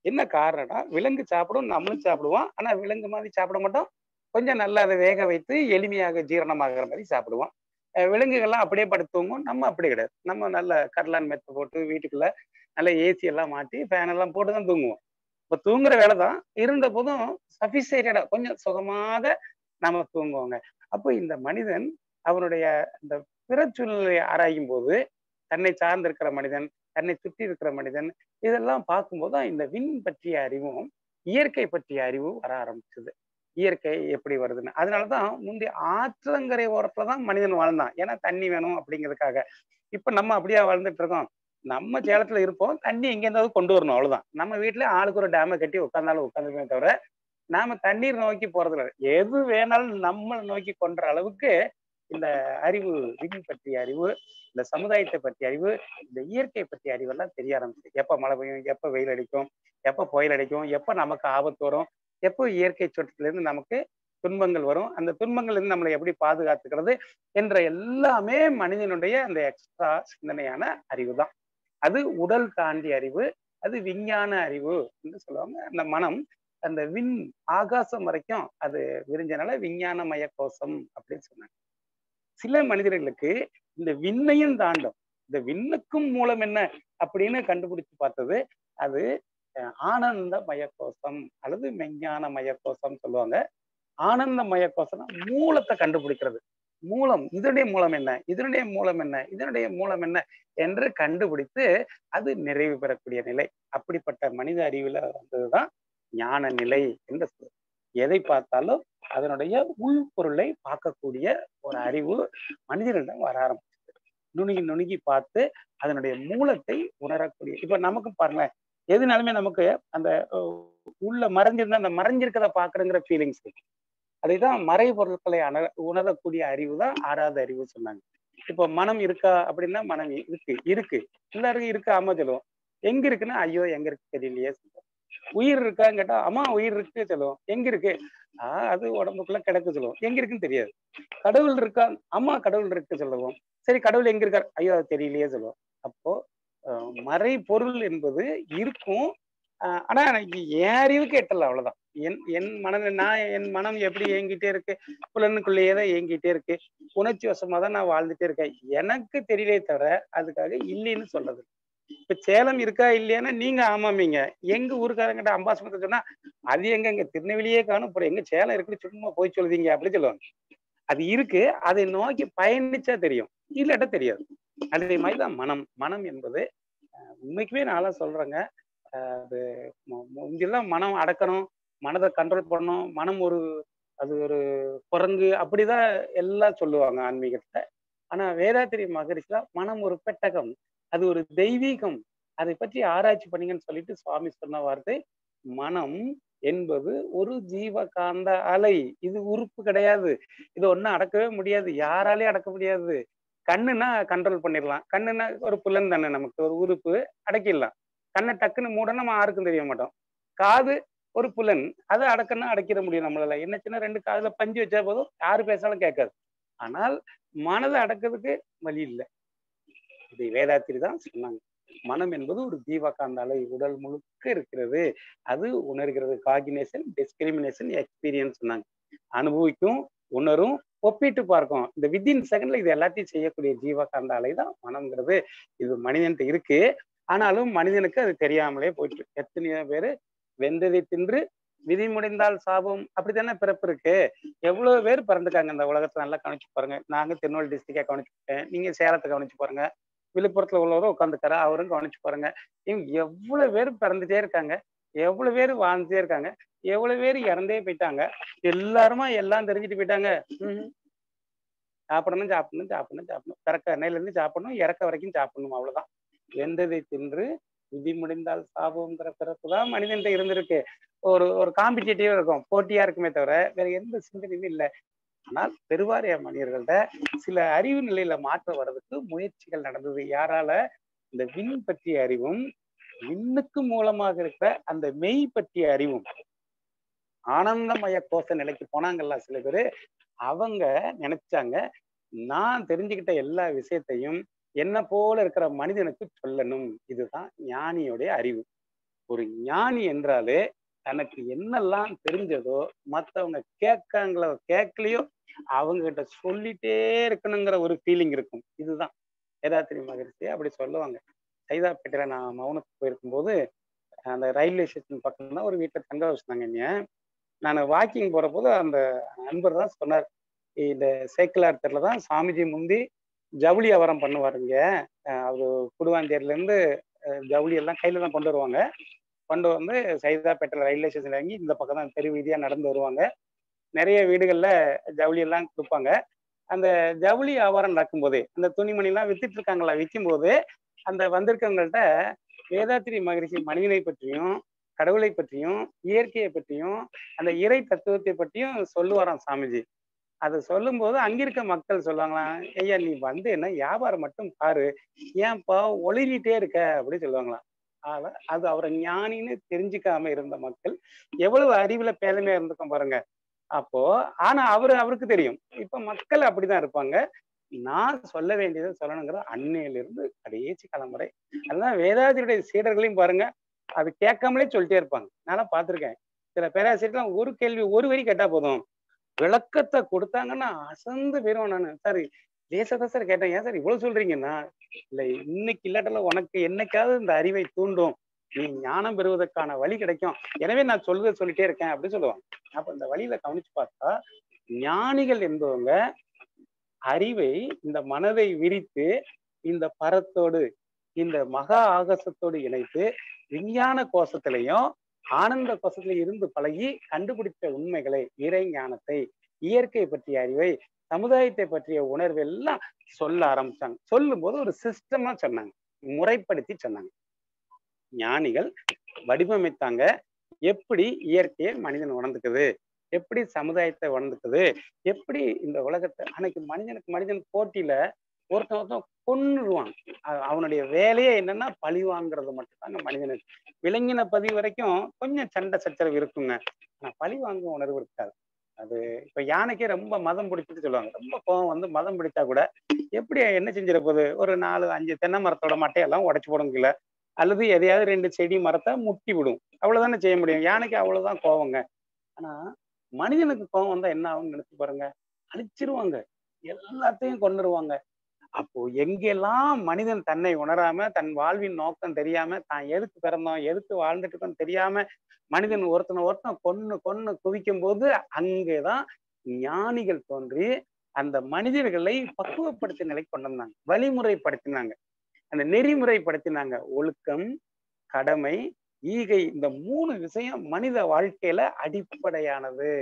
என்ன காரணம்னா விலங்கு சாப்பிடும், நம்மளும் சாப்பிடுவோம். ஆனா விலங்கு மாதிரி சாப்பிட மாட்டோம். கொஞ்சம் நல்லா அதை வேக வைத்து எளிமையாக ஜீரணமாகிற மாதிரி சாப்பிடுவோம். விலங்குகள்லாம் அப்படியே படுத்துவோம், நம்ம அப்படி கிடையாது. நம்ம நல்ல கர்லான் மெத்த போட்டு வீட்டுக்குள்ள நல்ல ஏசி எல்லாம் மாட்டி ஃபேன் எல்லாம் போட்டு தான் தூங்குவோம். இப்ப தூங்குற வேலை தான் இருந்த போதும் சபிஸ்டிகேட்டடா கொஞ்சம் சுகமாக நாம தூங்குவோங்க. அப்போ இந்த மனிதன் அவனுடைய இந்த பிற சூழ்நிலையை ஆராயும் போது தன்னை சார்ந்து இருக்கிற மனிதன், தன்னை சுற்றி இருக்கிற மனிதன், இதெல்லாம் பார்க்கும்போது தான் இந்த விண் பற்றிய அறிவும் இயற்கை பற்றிய அறிவும் வர ஆரம்பிச்சது. இயற்கை எப்படி வருதுன்னு. அதனாலதான் முந்தைய ஆற்றங்கரை ஓரத்துலதான் மனிதன் வாழ்ந்தான். ஏன்னா தண்ணி வேணும் அப்படிங்கிறதுக்காக. இப்ப நம்ம அப்படியே வாழ்ந்துட்டு இருக்கோம். நம்ம சேலத்துல இருப்போம், தண்ணி எங்க இருந்தாவது கொண்டு வரணும், அவ்வளவுதான். நம்ம வீட்டுல ஆளுக்கு ஒரு டேமை கட்டி உட்கார்ந்தாலும் உட்காந்துமே தவிர நாம தண்ணீர் நோக்கி போறது இல்லை. எது வேணாலும் நம்ம நோக்கி கொன்ற அளவுக்கு இந்த அறிவு, விண் பற்றிய அறிவு, இந்த சமுதாயத்தை பற்றிய அறிவு, இந்த இயற்கை பற்றிய அறிவெல்லாம் தெரிய ஆரம்பிச்சு. எப்ப மழை பெய்யும், எப்ப வெயில் அடிக்கும், எப்ப புயல் அடிக்கும், எப்ப நமக்கு ஆபத்து வரும், எப்போ இயற்கை சூற்றத்துல இருந்து நமக்கு துன்பங்கள் வரும், அந்த துன்பங்கள் இருந்து நம்மளை எப்படி பாதுகாத்துக்கிறது என்ற எல்லாமே மனிதனுடைய அந்த எக்ஸ்ட்ரா சிந்தனையான அறிவு தான். அது உடல் தாண்டிய அறிவு, அது விஞ்ஞான அறிவு என்று சொல்லுவாங்க. அந்த மனம் அந்த விண் ஆகாசம் வரைக்கும் அது விரிஞ்சனால விஞ்ஞானமய கோஷம் அப்படின்னு சொன்னாங்க. சில மனிதர்களுக்கு இந்த விண்ணையும் தாண்டும். இந்த விண்ணுக்கும் மூலம் என்ன அப்படின்னு கண்டுபிடிச்சு பார்த்தது அது ஆனந்த மயக்கோஷம் அல்லது மெஞ்ஞான மயக்கோஷம் சொல்லுவாங்க. ஆனந்த மயக்கோஷம் மூலத்தை கண்டுபிடிக்கிறது. மூலம், இதனுடைய மூலம் என்ன, இதனுடைய மூலம் என்ன, இதனுடைய மூலம் என்ன என்று கண்டுபிடித்து அது நிறைவு பெறக்கூடிய நிலை. அப்படிப்பட்ட மனித அறிவுல வந்ததுதான் ஞான நிலை என்று சொல்லுவோம். எதை பார்த்தாலும் அதனுடைய உள்பொருளை பார்க்கக்கூடிய ஒரு அறிவு மனிதனிடம் வர ஆரம்பிச்சது. நுணுகி நுணுகி பார்த்து அதனுடைய மூலத்தை உணரக்கூடிய. இப்ப நமக்கு பாருங்க, எதுனாலுமே நமக்கு அந்த உள்ள மறைஞ்சிருந்தா அந்த மறைஞ்சிருக்கதை பாக்குறங்கிற ஃபீலிங்ஸ் இருக்கு. அதைதான் மறை பொருட்களை உணரக்கூடிய அறிவு தான் ஆறாவது அறிவு சொன்னாங்க. இப்போ மனம் இருக்கா அப்படின்னா மனம் இருக்கு, இருக்கு எல்லாருக்கும் இருக்கு, ஆமா சொல்லுவோம். எங்க இருக்குன்னா ஐயோ எங்க இருக்கு தெரியலையே சொல்லுவோம். உயிர் இருக்கான்னு கேட்டா அம்மா உயிர் இருக்கு சொல்லுவோம். எங்க இருக்கு? அது உடம்புக்குள்ள கிடக்கு சொல்லுவோம். எங்க இருக்குன்னு தெரியாது. கடவுள் இருக்கா? அம்மா கடவுள் இருக்கு சொல்லுவோம். சரி கடவுள் எங்க இருக்காரு? ஐயோ அது தெரியலையே சொல்லுவோம். அப்போ மறை பொருள் என்பது இருக்கும். ஆனா எனக்கு என் அறிவுக்கு எட்டல, அவ்வளவுதான். என் மனம் எப்படி இயங்கிட்டே இருக்கு, புலனுக்குள்ளேயேதான் இயங்கிட்டே இருக்கு. உணர்ச்சி வசமா தான் நான் வாழ்ந்துட்டே இருக்கேன். எனக்கு தெரியலே தவிர அதுக்காக இல்லைன்னு சொல்றது. இப்ப சேலம் இருக்கா இல்லையானா நீங்க ஆமாமீங்க. எங்க ஊருக்காரங்கிட்ட அம்பாசமத்தை சொன்னா அது எங்க திருநெல்வேலியே காணும், எங்க சேலம் இருக்குன்னு சும்மா போய் சொல்லுவீங்க அப்படி சொல்லுவாங்க. அது இருக்கு, அதை நோக்கி பயணிச்சா தெரியும், இல்லாட்ட தெரியாது. அதே மாதிரிதான் மனம். மனம் என்பது உண்மைக்குமே நான் சொல்றேங்க, அது இங்கெல்லாம் மனம் அடக்கணும், மனதை கண்ட்ரோல் பண்ணணும், மனம் அது ஒரு குரங்கு அப்படிதான் எல்லாம் சொல்லுவாங்க ஆன்மீகத்துல. ஆனா வேதாத்திரி மகரிஷில மனம் ஒரு பெட்டகம், அது ஒரு தெய்வீகம், அதை பற்றி ஆராய்ச்சி பண்ணீங்கன்னு சொல்லிட்டு சுவாமி சொன்ன வார்த்தை மனம் என்பது ஒரு ஜீவகாந்த அலை. இது உறுப்பு கிடையாது, இது ஒன்னும் அடக்கவே முடியாது, யாராலையும் அடக்க முடியாது. கண்ணுன்னா கண்ட்ரோல் பண்ணிடலாம், கண்ணுன்னா ஒரு புலன் தானே, நமக்கு ஒரு உறுப்பு, அடக்கிடலாம். கண்ணை டக்குன்னு மூட நம்ம யாருக்கும் தெரிய மாட்டோம். காது ஒரு புலன், அதை அடக்கன்னா அடக்கிட முடியும் நம்மளால. என்ன சின்ன 2 காதுல பஞ்சு வச்சா போதும், யாரு பேசாலும் கேட்காது. ஆனால் மனதை அடக்கிறதுக்கு வழி இல்லை. இதை வேதாத்திரி தான் சொன்னாங்க. மனம் என்பது ஒரு ஜீவகாந்த அலை, உடல் முழுக்க இருக்கிறது, அது உணர்கிறது. காகினேஷன், டிஸ்கிரிமினேஷன், எக்ஸ்பீரியன்ஸ் சொன்னாங்க. அனுபவிக்கும், உணரும், ஒப்பிட்டு பார்க்கும். இந்த வித்தின் செகண்ட்ல இது எல்லாத்தையும் செய்யக்கூடிய ஜீவகாந்த அலை தான் மனம்ங்கிறது. இது மனிதன்ட்ட இருக்கு. ஆனாலும் மனிதனுக்கு அது தெரியாமலே போயிட்டு எத்தனையோ பேரு வெந்ததை தின்று விதி முடிந்தால் சாபம் அப்படித்தானே பிறப்பு இருக்கு. எவ்வளவு பேர் பிறந்துக்காங்க இந்த உலகத்தை. நல்லா கவனிச்சு பாருங்க. நாங்க திருநெல்வேலி டிஸ்ட்ரிக்டா கவனிச்சுட்டேன், நீங்க சேலத்தை கவனிச்சு பாருங்க, விழுப்புரத்துல உள்ளவரும் உட்காந்துக்காரா அவரும் கவனிச்சு பாருங்க. இவங்க எவ்வளவு பேர் பிறந்துட்டே இருக்காங்க, எவ்வளவு பேர் வாழ்ந்துட்டே இருக்காங்க, எவ்வளவு பேர் இறந்தே போயிட்டாங்க. எல்லாருமா எல்லாம் தெரிஞ்சுட்டு போயிட்டாங்க. சாப்பிடணும் சாப்பிடணும் சாப்பிடணும் சாப்பிடணும், பிறக்க அன்னையில இருந்து சாப்பிடணும், இறக்க வரைக்கும் சாப்பிடணும், அவ்வளவுதான். வெந்ததை தின்று விதி முடிந்தால் சாபம்ங்கிற பிறப்புதான் மனிதன்ட்ட இருந்திருக்கு. ஒரு ஒரு காம்படிட்டிவா இருக்கும், போட்டியா இருக்குமே தவிர வேற எந்த சிந்தனையும் இல்லை. ஆனால் பெருவாரிய மனிதர்கள்ட்ட சில அறிவு நிலையில மாற்றம் வர்றதுக்கு முயற்சிகள் நடந்தது. யாரால? இந்த விண் பற்றிய அறிவும், விண்ணுக்கு மூலமாக இருக்கிற அந்த மெய் பற்றிய அறிவும், ஆனந்தமய கோஷ நிலைக்கு போனாங்கல்ல சில பேரு. அவங்க நினைச்சாங்க, நான் தெரிஞ்சுக்கிட்ட எல்லா விஷயத்தையும் என்ன போல இருக்கிற மனிதனுக்கு சொல்லணும். இதுதான் ஞானியுடைய அறிவு. ஒரு ஞானி என்றாலே தனக்கு என்னெல்லாம் தெரிஞ்சதோ மற்றவங்க கேட்காங்களோ கேட்கலையோ அவங்க கிட்ட சொல்லிட்டே இருக்கணுங்கிற ஒரு ஃபீலிங் இருக்கும். இதுதான் வேதாத்திரி மகரிஷி அப்படி சொல்லுவாங்க. சைதாப்பேட்டையில நான் மௌனத்துக்கு போயிருக்கும்போது அந்த ரயில்வே ஸ்டேஷன் பக்கம் தான் ஒரு வீட்டில் தங்க வச்சுனாங்க. நான் வாக்கிங் போற போது அந்த நண்பர் தான் சொன்னார், இந்த சேக்கிலார் தெருல தான் சாமிஜி முந்தி ஜவுளி வியாபாரம் பண்ணுவாருங்க. அவரு குடுவாஞ்சேரியில இருந்து ஜவுளி எல்லாம் கையில தான் கொண்டு வருவாங்க. கொண்டு வந்து சைதாப்பேட்டை ரயில்வே ஸ்டேஷன் இறங்கி இந்த பக்கம் தான் தெரு வீதியா நடந்து வருவாங்க. நிறைய வீடுகள்ல ஜவுளி எல்லாம் கொடுப்பாங்க. அந்த ஜவுளி வியாபாரம் நடக்கும்போது அந்த துணிமணி எல்லாம் வித்துட்டு இருக்காங்களா, விற்கும் போது அந்த வந்திருக்கவங்கள்ட்ட வேதாத்திரி மகரிஷி மனிதனை பற்றியும், கடவுளை பற்றியும், இயற்கையை பற்றியும், அந்த இறை தத்துவத்தை பற்றியும் சொல்லுவாராம் சாமிஜி. அதை சொல்லும் போது அங்கிருக்க மக்கள் சொல்லுவாங்களாம், ஐயா நீ வந்து என்ன வியாபாரம் மட்டும் பாரு, ஏன்பா ஒளிரிட்டே இருக்க அப்படின்னு சொல்லுவாங்களாம். அது அவரை ஞானின்னு தெரிஞ்சுக்காம இருந்த மக்கள் எவ்வளவு அறிவுல பேதமையா இருந்திருக்கும் பாருங்க. அப்போ ஆனா அவருக்கு தெரியும். இப்ப மக்கள் அப்படிதான் இருப்பாங்க. நான் சொல்ல வேண்டியதை சொல்லணுங்கிற அன்னையிலிருந்து கடைசி காலம் வரை. அதுதான் வேதாத்திரியுடைய சீடர்களையும் பாருங்க, அது கேட்காமலே சொல்லிட்டே இருப்பாங்க. நான் பார்த்திருக்கேன். சில பேராசிரியர்லாம் ஒரு கேள்வி ஒரு வரி கேட்டா போதும், விளக்கத்தை கொடுத்தாங்கன்னா அசந்து போயிரும். நான் சார் லேசதான் சார் கேட்டேன், ஏன் சார் இவ்வளவு சொல்றீங்கன்னா, இல்லை இன்னைக்கு இல்லாட்டல உனக்கு என்னைக்காவது இந்த அறிவை தூண்டும், நீ ஞானம் பெறுவதற்கான வழி கிடைக்கும், எனவே நான் சொல்லிட்டே இருக்கேன் அப்படின்னு சொல்லுவாங்க. அப்ப இந்த வழியில கவனிச்சு பார்த்தா ஞானிகள் என்பவங்க அறிவை, இந்த மனதை விரித்து இந்த பரத்தோடு இந்த மகா ஆகாசத்தோடு இணைத்து விஞ்ஞான கோஷத்திலையும் ஆனந்த கோஷத்தில இருந்து பழகி கண்டுபிடித்த உண்மைகளை, இறை ஞானத்தை, இயற்கை பற்றிய அறிவை, சமுதாயத்தை பற்றிய உணர்வு எல்லாம் சொல்ல ஆரம்பிச்சாங்க. சொல்லும் போது ஒரு சிஸ்டமா சொன்னாங்க, முறைப்படுத்தி சொன்னாங்க. ஞானிகள் வடிவமைத்தாங்க, எப்படி இயற்கையை மனிதன் உணர்ந்துக்குது, எப்படி சமுதாயத்தை உணர்ந்துக்குது, எப்படி இந்த உலகத்தை. அன்னைக்கு மனிதன் போட்டியில ஒருத்தன் கொன்னுடுவான். அவனுடைய வேலையே என்னன்னா பழி வாங்குறது மட்டும்தாங்க மனிதனுக்கு. விலங்கின பதிவு வரைக்கும் கொஞ்சம் சண்டை சச்சரவு இருக்குங்க, ஆனா பழி வாங்க உணர்வு இருக்காது. அது இப்ப யானைக்கே ரொம்ப மதம் பிடிச்சிட்டு சொல்லுவாங்க, ரொம்ப கோவம் வந்து மதம் பிடிச்சா கூட எப்படி என்ன செஞ்சிட போகுது, ஒரு 4-5 தென்னை மரத்தோட மட்டையெல்லாம் உடைச்சு போடுங்கல்ல, அல்லது எதையாவது 2 செடி மரத்தை முட்டி விடும், அவ்வளவுதானே செய்ய முடியும். யானைக்கு அவ்வளவுதான் கோவங்க. ஆனா மனிதனுக்கு கோவம் வந்தா என்ன ஆகும்னு நினைச்சு பாருங்க, அழிச்சிருவாங்க, எல்லாத்தையும் கொண்டுருவாங்க. அப்போ எங்கெல்லாம் மனிதன் தன்னை உணராம, தன் வாழ்வின் நோக்கம் தெரியாம, தான் எதுக்கு பிறந்தோம், எதுக்கு வாழ்ந்துட்டு இருக்கோம் தெரியாம மனிதன் ஒருத்தனை கொன்னு குவிக்கும் போது அங்கேதான் ஞானிகள் தோன்றி அந்த மனிதர்களை பக்குவப்படுத்திய நிலை கொண்டு வந்தாங்க, வழிமுறைப்படுத்தினாங்க, அந்த நெறிமுறைப்படுத்தினாங்க. ஒழுக்கம், கடமை, ஈகை, இந்த 3 விஷயம் மனித வாழ்க்கையில அடிப்படையானது.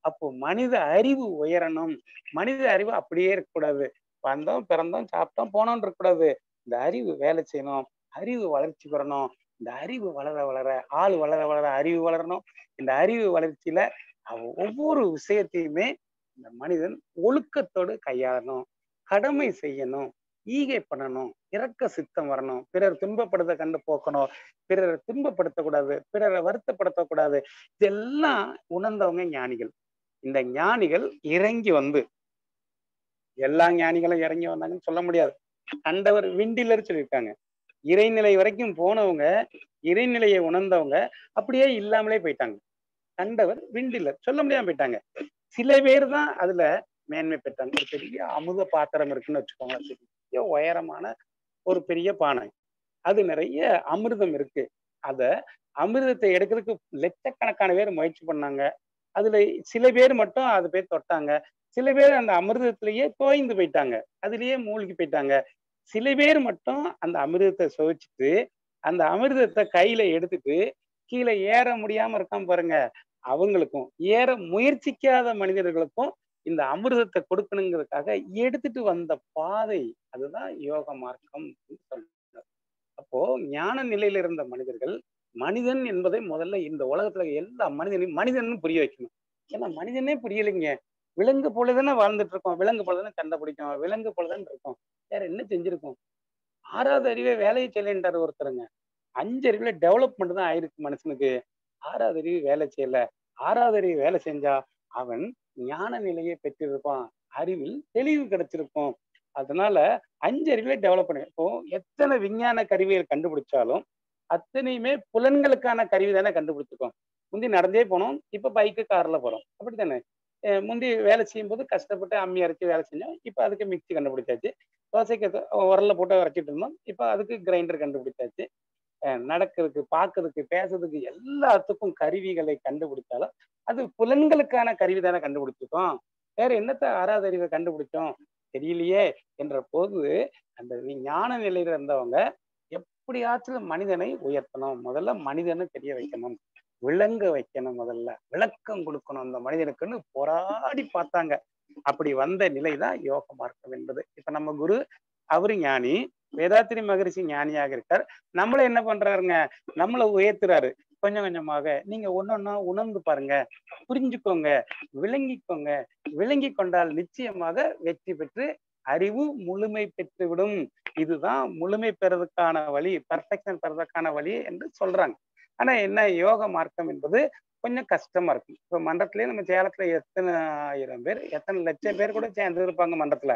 அப்போ மனித அறிவு உயரணும். மனித அறிவு அப்படியே இருக்கக்கூடாது, வந்தோம் பிறந்தோம் சாப்பிட்டோம் போனோம்னு இருக்கக்கூடாது. இந்த அறிவு வேலை செய்யணும், அறிவு வளர்ச்சி பெறணும். இந்த அறிவு வளர வளர ஆள் வளர வளர அறிவு வளரணும். இந்த அறிவு வளர்ச்சியில ஒவ்வொரு விஷயத்தையுமே இந்த மனிதன் ஒழுக்கத்தோடு கையாளணும், கடமை செய்யணும், ஈகை பண்ணணும், இரக்க சித்தம் வரணும், பிறர் துன்பப்படுத்த கண்டு போக்கணும், பிறரை துன்பப்படுத்தக்கூடாது, பிறரை வருத்தப்படுத்தக்கூடாது. இதெல்லாம் உணர்ந்தவங்க ஞானிகள். இந்த ஞானிகள் இறங்கி வந்து, எல்லா ஞானிகளும் இறங்கி வந்தாங்கன்னு சொல்ல முடியாது. கண்டவர் விண்டிலர் சொல்லியிருக்காங்க. இறைநிலை வரைக்கும் போனவங்க, இறைநிலையை உணர்ந்தவங்க அப்படியே இல்லாமலே போயிட்டாங்க. கண்டவர் விண்டிலர் சொல்ல முடியாம போயிட்டாங்க. சில பேர் தான் அதுல மேன்மை பெற்றாங்க. ஒரு பெரிய அமுத பாத்திரம் இருக்குன்னு வச்சுக்கோங்களேன், பெரிய உயரமான ஒரு பெரிய பானை, அது நிறைய அமிர்தம் இருக்கு. அத அமிர்தத்தை எடுக்கிறதுக்கு லட்சக்கணக்கான பேர் முயற்சி பண்ணாங்க. அதுல சில பேர் மட்டும் அது போய் தொட்டாங்க. சில பேர் அந்த அமிர்தத்திலேயே தோய்ந்து போயிட்டாங்க, அதுலயே மூழ்கி போயிட்டாங்க. சில பேர் மட்டும் அந்த அமிர்தத்தை சுவைச்சிட்டு அந்த அமிர்தத்தை கையில எடுத்துட்டு கீழே ஏற முடியாம இருக்காம பாருங்க, அவங்களுக்கும் ஏற முயற்சிக்காத மனிதர்களுக்கும் இந்த அமிர்தத்தை கொடுக்கணுங்கிறதுக்காக எடுத்துட்டு வந்த பாதை அதுதான் யோக மார்க்கம் சொல்றாங்க. அப்போ ஞான நிலையில இருந்த மனிதர்கள் மனிதன் என்பதை முதல்ல இந்த உலகத்துல எல்லா மனிதனையும் மனிதன் புரிய வைக்கணும். ஏன்னா மனிதனே புரியலைங்க. விலங்கு போலதானே வாழ்ந்துட்டு இருக்கோம், விலங்கு போலதானே சண்டை பிடிக்கும், விலங்கு போலதானே இருக்கோம், வேற என்ன செஞ்சிருக்கோம்? 6வது அறிவே வேலையை செய்யலைன்றாரு ஒருத்தருங்க. 5 அறிவுல டெவலப்மெண்ட் தான் ஆயிருக்கு மனுஷனுக்கு. 6வது அறிவு வேலை செய்யல. 6வது அறிவு வேலை செஞ்சா அவன் ஞான நிலையை பெற்றிருப்பான், அறிவில் தெளிவு கிடைச்சிருக்கும். அதனால 5 அறிவுல டெவலப் பண்ணு. இப்போ எத்தனை விஞ்ஞான கருவிகள் கண்டுபிடிச்சாலும் அத்தனையுமே புலன்களுக்கான கருவி தானே கண்டுபிடிச்சிருக்கோம். முந்தி நடந்தே போனோம், இப்ப பைக்கு கார்ல போறோம், அப்படித்தானே? முந்தி வேலை செய்யும் போது கஷ்டப்பட்டு அம்மி அரைச்சி வேலை செஞ்சோம், இப்ப அதுக்கு மிக்சி கண்டுபிடிச்சாச்சு. தோசைக்கு உரல்ல போட்டு அரைச்சிட்டு இருந்தோம், இப்ப அதுக்கு கிரைண்டர் கண்டுபிடிச்சாச்சு. நடக்கிறதுக்கு, பார்க்கறதுக்கு, பேசுறதுக்கு எல்லாத்துக்கும் கருவிகளை கண்டுபிடிச்சாலும் அது புலன்களுக்கான கருவி தானே கண்டுபிடிச்சிருக்கோம். வேற என்னத்த 6வது அறிவை கண்டுபிடிச்சோம் தெரியலையே என்ற போது அந்த ஞான நிலையில இருந்தவங்க எப்படியாச்சும் மனிதனை உயர்த்தணும், முதல்ல மனிதனை தெரிய வைக்கணும், விளங்க வைக்கணும், முதல்ல விளக்கம் கொடுக்கணும் அந்த மனிதனுக்குன்னு போராடி பார்த்தாங்க. அப்படி வந்த நிலைதான் யோக மார்க்கம் என்பது. இப்ப நம்ம குரு அவரு ஞானி, வேதாத்திரி மகரிஷி ஞானியாக இருக்கார். நம்மள என்ன பண்றாருங்க, நம்மளை உயர்த்துறாரு கொஞ்சம் கொஞ்சமாக. நீங்க ஒன்னொன்னா உணர்ந்து பாருங்க, புரிஞ்சுக்கோங்க, விளங்கிக்கோங்க. விளங்கி கொண்டால் நிச்சயமாக வெற்றி பெற்று அறிவு முழுமை பெற்றுவிடும். இதுதான் முழுமை பெறதுக்கான வழி, பர்ஃபெக்ஷன் பெறதுக்கான வழி என்று சொல்றாங்க. ஆனா என்ன, யோக மார்க்கம் என்பது கொஞ்சம் கஷ்டமா இருக்கும். இப்ப மன்றத்திலேயே நம்ம சேலத்துல எத்தனை 1000 பேர், எத்தனை லட்சம் பேர் கூட சேர்ந்து இருப்பாங்க மன்றத்துல.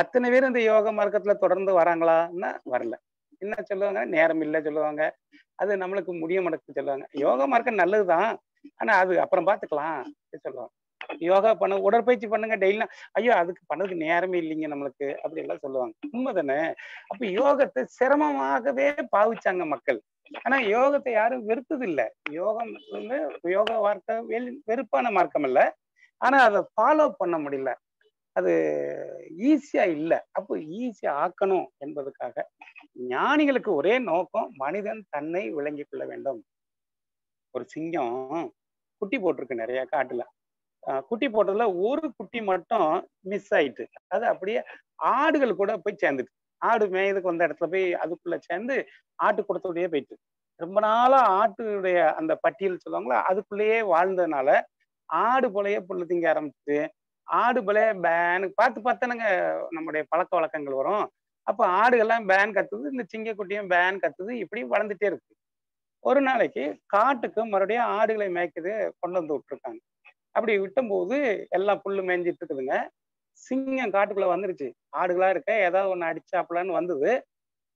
அத்தனை பேர் இந்த யோக மார்க்கத்துல தொடர்ந்து வராங்களான்னா வரல. என்ன சொல்லுவாங்க, நேரம் இல்லை சொல்லுவாங்க, அது நம்மளுக்கு முடிய மாட்டேங்குது சொல்லுவாங்க. யோக மார்க்கம் நல்லதுதான், ஆனா அது அப்புறம் பார்த்துக்கலாம் சொல்லுவாங்க. யோகா பண்ண, உடற்பயிற்சி பண்ணுங்க டெய்லி. ஐயோ அதுக்கு பண்ணதுக்கு நேரமே இல்லைங்க நம்மளுக்கு, அப்படி எல்லாம் சொல்லுவாங்க. உண்மைதானே? அப்ப யோகத்தை சிரமமாகவே பாவிச்சாங்க மக்கள். ஆனா யோகத்தை யாரும் வெறுத்தது இல்லை. யோகம் வந்து யோகா வார்த்தை வெறுப்பான மார்க்கம் இல்ல, ஆனா அதை ஃபாலோ பண்ண முடியல, அது ஈஸியா இல்லை. அப்போ ஈஸியா ஆக்கணும் என்பதுக்காக ஞானிகளுக்கு ஒரே நோக்கம், மனிதன் தன்னை விளங்கிக் கொள்ள வேண்டும். ஒரு சிங்கம் குட்டி போட்டிருக்கு நிறைய காட்டுல. குட்டி போட்டதுல ஒரு குட்டி மட்டும் மிஸ் ஆயிட்டு, அது அப்படியே ஆடுகள் கூட போய் சேர்ந்துட்டு, ஆடு மேயதுக்கு வந்த இடத்துல போய் அதுக்குள்ள சேர்ந்து ஆட்டு கூடத்தோடயே போயிட்டு ரொம்ப நாளா ஆட்டுடைய அந்த பட்டியல் சொல்லுவாங்களா, அதுக்குள்ளேயே வாழ்ந்ததுனால ஆடு போலயே புல்லு திங்க ஆரம்பிச்சு, ஆடு போல பேனு பார்த்து பார்த்தானுங்க நம்முடைய பழக்க வழக்கங்கள் வரும். அப்ப ஆடுகள்லாம் பேன் கத்துது, இந்த சிங்கக்குட்டியும் பேன் கத்துது, இப்படி வளர்ந்துட்டே இருக்கு. ஒரு நாளைக்கு காட்டுக்கு மறுபடியும் ஆடுகளை மேய்க்குது கொண்டு வந்து விட்டுருக்காங்க. அப்படி விட்டும்போது எல்லாம் புல்லு மேய்ஞ்சிட்டு இருக்குதுங்க. சிங்கம் காட்டுக்குள்ள வந்துருச்சு, ஆடுகளா இருக்க ஏதாவது ஒண்ணு அடிச்சாப்பலான்னு வந்தது.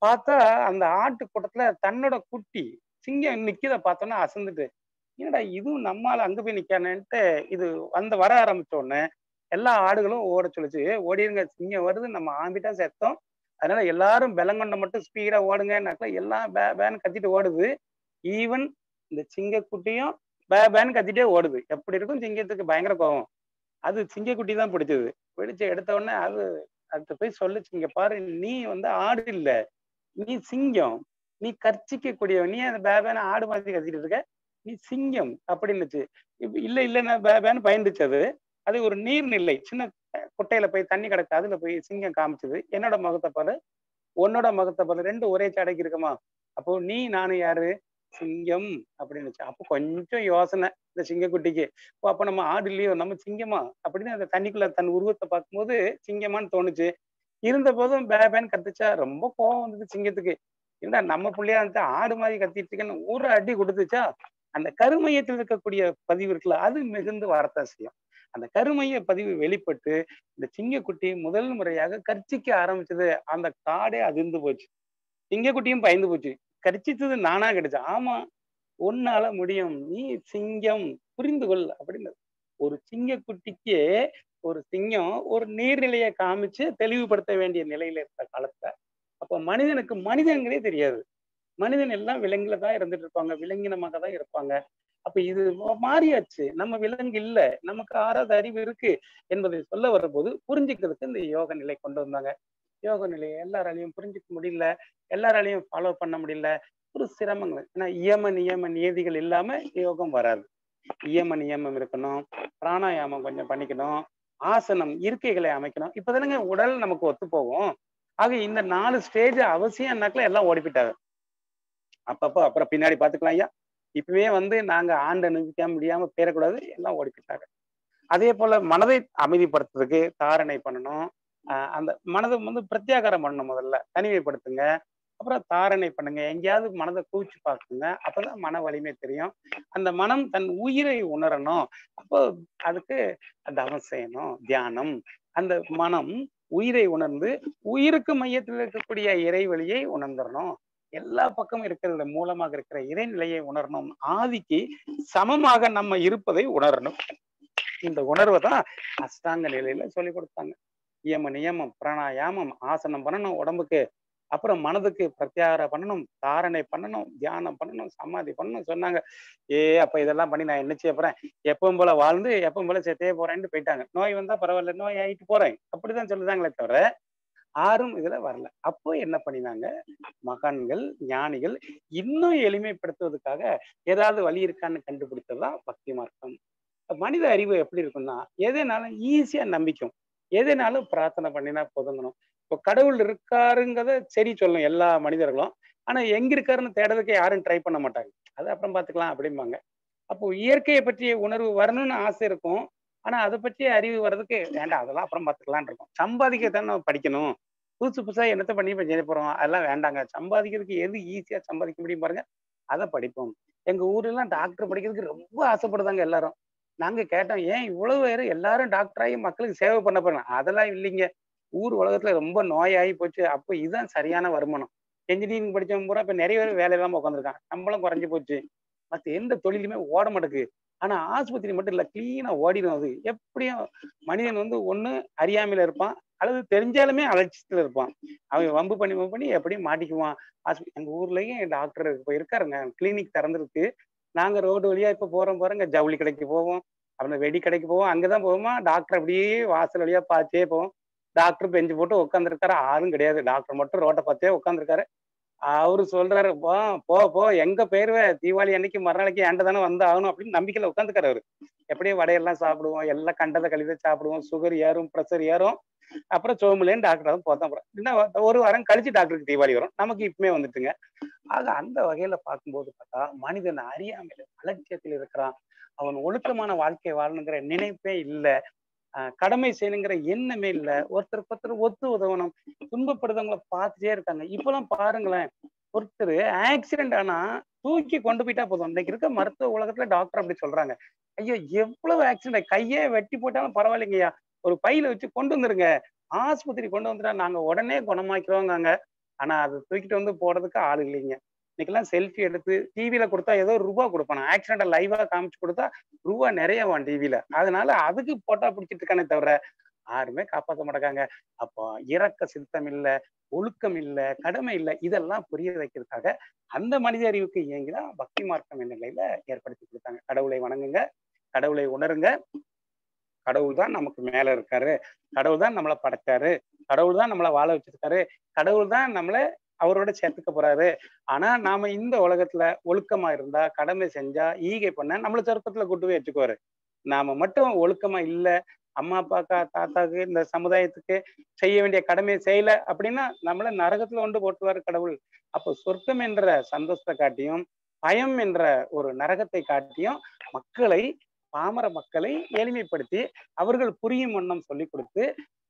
பார்த்தா அந்த ஆட்டு கூட்டத்துல தன்னோட குட்டி சிங்கம் நிக்கிறத பார்த்தோன்னா அசந்துட்டு, என்னடா இதுவும் நம்மால அங்க போய் நிக்கானேன்ட்டு இது வர ஆரம்பிச்ச உடனே எல்லா ஆடுகளும் ஓட சொல்லிச்சு, ஓடிடுங்க சிங்கம் வருது, நம்ம ஆம்பிட்டா செத்தோம், அதனால எல்லாரும் பெலங்கொண்ட மட்டும் ஸ்பீடா ஓடுங்கன்னாக்கா எல்லாம் பேன்னு கத்திட்டு ஓடுது. ஈவன் இந்த சிங்கக்குட்டியும் பேன்னு கத்திட்டே ஓடுது. எப்படி இருக்கும், சிங்கத்துக்கு பயங்கர கோபம். அது சிங்கக்குட்டி தான் பிடிச்சது. பிடிச்சு எடுத்த உடனே அது போய் சொல்லுச்சு, இங்க பாரு, நீ வந்து ஆடு இல்ல, நீ சிங்கம், நீ கர்ச்சிக்க கூடியவன், நீ அந்த பேன்னு ஆடு மாதிரி கத்திட்டு இருக்க, நீ சிங்கம் அப்படின்னுச்சு. இல்ல இல்லைன்னா பேன்னு பயந்துச்சு. அது ஒரு நீர்நிலை, சின்ன குட்டையில போய் தண்ணி கிடக்கு, அதுல போய் சிங்கம் காமிச்சது, என்னோட முகத்தை பாரு உன்னோட முகத்தை பாரு, ரெண்டு ஒரே சடைக்கு இருக்குமா, அப்போ நீ நானும் யாரு, சிங்கம் அப்படின்னுச்சு. அப்போ கொஞ்சம் யோசனை இந்த சிங்கக்குட்டிக்கு, அப்ப நம்ம ஆடு இல்லையோ, நம்ம சிங்கமா அப்படின்னு அந்த தண்ணிக்குள்ள தன் உருவத்தை பார்க்கும்போது சிங்கமான்னு தோணுச்சு. இருந்த போதும் பேன்னு கத்துச்சா, ரொம்ப கோபம் வந்தது சிங்கத்துக்கு. ஏன்னா நம்ம பிள்ளையா வந்து ஆடு மாதிரி கத்திட்டு இருக்கேன்னு ஒரு அடி கொடுத்துச்சா. அந்த கருமையத்தில் இருக்கக்கூடிய பதிவு இருக்குல்ல, அது மிகுந்து வரத்தான் செய்யும். அந்த கருமைய பதிவு வெளிப்பட்டு இந்த சிங்கக்குட்டி முதல் முறையாக கர்ச்சிக்க ஆரம்பிச்சது. அந்த காடே அதிர்ந்து போச்சு, சிங்கக்குட்டியும் பயந்து போச்சு. கர்ச்சிச்சது நானா கிடைச்சா, ஆமா உன்னால முடியும், நீ சிங்கம், புரிந்து கொள் அப்படின்னு. ஒரு சிங்கக்குட்டிக்கு ஒரு சிங்கம் ஒரு நீர்நிலையை காமிச்சு தெளிவுபடுத்த வேண்டிய நிலையில இருக்கிற காலத்துல அப்போ மனிதனுக்கு மனிதங்களே தெரியாது. மனிதன் எல்லாம் விலங்குல தான் இருந்துட்டு இருப்பாங்க, விலங்கினமாக தான் இருப்பாங்க. அப்ப இது மாறியாச்சு, நம்ம விலங்கு இல்ல, நமக்கு ஆறாவது அறிவு இருக்கு என்பதை சொல்ல வரும்போது புரிஞ்சுக்கிறதுக்கு இந்த யோக நிலை கொண்டு வந்தாங்க. யோக நிலையை எல்லாராலையும் புரிஞ்சுக்க முடியல, எல்லாராலையும் ஃபாலோ பண்ண முடியல, ஒரு சிரமங்கள். ஏன்னா இயம நியம நியதிகள் இல்லாம யோகம் வராது. இயம நியமம் இருக்கணும், பிராணாயாமம் கொஞ்சம் பண்ணிக்கணும், ஆசனம் இருக்கைகளை அமைக்கணும். இப்பதானங்க உடல் நமக்கு ஒத்து போகும். ஆக இந்த 4 ஸ்டேஜ் அவசியம் என்னாக்கல எல்லாம் ஓடிப்பிட்டாங்க. அப்பப்போ அப்புறம் பின்னாடி பாத்துக்கலாம் ஐயா, இப்பவே நாங்க ஆண்டு அனுபவிக்காம முடியாம பேரக்கூடாது, எல்லாம் ஓடிப்பிட்டாங்க. அதே போல மனதை அமைதிப்படுத்துறதுக்கு தாரணை பண்ணணும். அந்த மனதை பிரத்யாகாரம் பண்ணணும். முதல்ல தனிமைப்படுத்துங்க, அப்புறம் தாரணை பண்ணுங்க. எங்கேயாவது மனதை கூச்சு பார்க்குங்க, அப்பதான் மன வலிமை தெரியும். அந்த மனம் தன் உயிரை உணரணும். அப்போ அதுக்கு தவம் செய்யணும், தியானம். அந்த மனம் உயிரை உணர்ந்து உயிருக்கு மையத்தில் இருக்கக்கூடிய இறைவழியை உணர்ந்துடணும். எல்லா பக்கமும் இருக்கிற மூலமாக இருக்கிற இறைநிலையை உணரணும். ஆதிக்கு சமமாக நம்ம இருப்பதை உணரணும். இந்த உணர்வை தான் அஷ்டாங்க நிலையில சொல்லி கொடுத்தாங்க. யம நியமம், பிராணாயாமம், ஆசனம் பண்ணணும் உடம்புக்கு, அப்புறம் மனதுக்கு பிரத்யாகாரம் பண்ணணும், தாரணை பண்ணணும், தியானம் பண்ணணும், சமாதி பண்ணணும் சொன்னாங்க. அப்ப இதெல்லாம் பண்ணி நான் என்ன செய்ய போறேன், எப்பவும் போல வாழ்ந்து எப்பவும் போல செத்தே போறேன்னு போயிட்டாங்க. நோய் வந்தா பரவாயில்ல, நோய் ஆயிட்டு போறேன் அப்படிதான் சொல்லுதாங்களே தவிர யாரும் இதுல வரல. அப்போ என்ன பண்ணினாங்க மகான்கள், ஞானிகள், இன்னும் எளிமைப்படுத்துவதற்காக ஏதாவது வழி இருக்கான்னு கண்டுபிடித்ததுதான் பக்தி மார்க்கம். மனித அறிவு எப்படி இருக்கும்னா, எதனாலும் ஈஸியா நம்பிக்கும், எதனாலும் பிரார்த்தனை பண்ணினா பொதுங்கணும். இப்போ கடவுள் இருக்காருங்கிறத சரி சொல்லணும் எல்லா மனிதர்களும். ஆனா எங்க இருக்காருன்னு தேடுறதுக்கு யாரும் ட்ரை பண்ண மாட்டாங்க. அது அப்புறம் பார்த்துக்கலாம் அப்படிம்பாங்க. அப்போ இயற்கையை பற்றிய உணர்வு வரணும்னு ஆசை இருக்கும். ஆனா அதை பற்றிய அறிவு வர்றதுக்கு வேண்டாம், அதெல்லாம் அப்புறம் பார்த்துக்கலான் இருக்கும். சம்பாதிக்கத்தானே நம்ம படிக்கணும், புதுசு புதுசா என்னத்தை பண்ணி இப்ப செய்ய போறோம், அதெல்லாம் வேண்டாங்க. சம்பாதிக்கிறதுக்கு எது ஈஸியா சம்பாதிக்க முடியும் பாருங்க, அதை படிப்போம். எங்க ஊர்ல எல்லாம் டாக்டர் படிக்கிறதுக்கு ரொம்ப ஆசைப்படுதாங்க எல்லாரும். நாங்க கேட்டோம், ஏன் இவ்வளவு பேரு எல்லாரும் டாக்டர் ஆகி மக்களுக்கு சேவை பண்ண போறாங்க? அதெல்லாம் இல்லைங்க, ஊர் உலகத்துல ரொம்ப நோயாகி போச்சு. அப்போ இதுதான் சரியான வருமானம். என்ஜினியரிங் படிச்சவங்க பூரா இப்ப நிறைய பேர் வேலை இல்லாம உட்காந்துருக்கான், சம்பளம் குறைஞ்சு போச்சு, மற்ற எந்த தொழிலுமே ஓட மாட்டேங்குது. ஆனா ஆஸ்பத்திரி மட்டும் இல்ல, கிளீனா ஓடிடும். அது எப்படியும் மனிதன் ஒண்ணு அறியாமையில இருப்பான், அல்லது தெரிஞ்சாலுமே அலட்சியத்துல இருப்பான். அவன் வம்பு பண்ணி எப்படியும் மாட்டிக்குவான். எங்க ஊர்லயும் டாக்டர் இப்ப இருக்காருங்க, கிளினிக் திறந்துருக்கு. நாங்க ரோடு வழியா இப்ப போறோங்க, ஜவுளி கடைக்கு போவோம், அப்புறம் வெடி கடைக்கு போவோம், அங்கதான் போவோமா, டாக்டர் அப்படியே வாசல் வழியா பார்த்தே போவோம். டாக்டர் பெஞ்சு போட்டு உட்காந்துருக்காரு, ஆளும் கிடையாது, டாக்டர் மட்டும் ரோட்டை பார்த்தே உட்காந்துருக்காரு. அவரு சொல்றாரு, போ எங்க போயிருவ, தீபாவளி அன்னைக்கு மறுநாளைக்கு ஏண்ட தானே வந்து ஆகணும் அப்படின்னு நம்பிக்கையில உட்காந்துக்காரு அவரு. எப்படியும் வடையெல்லாம் சாப்பிடுவோம், எல்லாம் கண்டதை கழித சாப்பிடுவோம், சுகர் ஏறும், ப்ரெஷர் ஏறும், அப்புறம் சோமுலேன்னு டாக்டர் போதான் போறோம். இன்னும் ஒரு வாரம் கழிச்சு டாக்டருக்கு தீபாவளி வரும், நமக்கு இப்பவுமே வந்துட்டுங்க. ஆக அந்த வகையில பார்க்கும்போது பார்த்தா மனிதன் அறியாமையில அலட்சியத்தில் இருக்கிறான். அவன் ஒழுக்கமான வாழ்க்கை வாழணுங்கிற நினைப்பே இல்லை, கடமை செய்யணுங்கிற எண்ணமே இல்லை, ஒருத்தருக்கு ஒத்து உதவணும், துன்பப்படுறவங்களை பார்த்துட்டே இருக்காங்க. இப்பெல்லாம் பாருங்களேன், ஒருத்தர் ஆக்சிடென்ட் ஆனா தூக்கி கொண்டு போயிட்டா போதும். இன்னைக்கு இருக்க மருத்துவ உலகத்துல டாக்டர் அப்படி சொல்றாங்க. ஐயோ எவ்வளவு ஆக்சிடென்ட், கையே வெட்டி போட்டாலும் பரவாயில்லைங்கய்யா, ஒரு பையில வச்சு கொண்டு வந்துருங்க, ஆஸ்பத்திரி கொண்டு வந்துட்டா நாங்க உடனே குணமாக்கிறோங்க. ஆனா அதை தூக்கிட்டு போறதுக்கு ஆள் இல்லைங்க. இன்னைக்கெல்லாம் செல்ஃபி எடுத்து டிவியில கொடுத்தா ஏதோ ரூபா கொடுப்பான், ஆக்சிடென்ட் லைவா காமிச்சு கொடுத்தா ரூபா நிறையவான் டிவியில. அதனால அதுக்கு போட்டா பிடிச்சிட்டு இருக்கானே தவிர யாருமே காப்பாற்ற மாட்டாங்க. அப்போ இரக்க சித்தம் இல்ல, ஒழுக்கம் இல்ல, கடமை இல்லை, இதெல்லாம் புரிய வைக்கிறதுக்காக அந்த மனித அறிவுக்கு இயங்கிதான் பக்தி மார்க்கம் என்ற நிலையில ஏற்படுத்தி கொடுத்தாங்க. கடவுளை வணங்குங்க, கடவுளை உணருங்க, கடவுள் தான் நமக்கு மேல இருக்காரு, கடவுள் தான் நம்மளை படைச்சாரு, கடவுள் தான் நம்மளை வாழ வச்சிருக்காரு, கடவுள் தான் நம்மளை அவரோட சேர்த்துக்க போறாரு. ஆனா நாம இந்த உலகத்துல ஒழுக்கமா இருந்தா, கடமை செஞ்சா, ஈகை பண்ண நம்மள சொர்க்கத்துல கூட்டு போய் வச்சுக்குவாரு. நாம மட்டும் ஒழுக்கமா இல்ல, அம்மா அப்பாக்கா தாத்தாக்கு இந்த சமுதாயத்துக்கு செய்ய வேண்டிய கடமையை செய்யல அப்படின்னா நம்மள நரகத்துல கொண்டு போட்டுவாரு கடவுள். அப்போ சொர்க்கம் என்ற சந்தோஷத்தை காட்டியும், பயம் என்ற ஒரு நரகத்தை காட்டியும் மக்களை, பாமர மக்களை எளிமைப்படுத்தி அவர்கள் புரியும் வண்ணம் சொல்லி கொடுத்து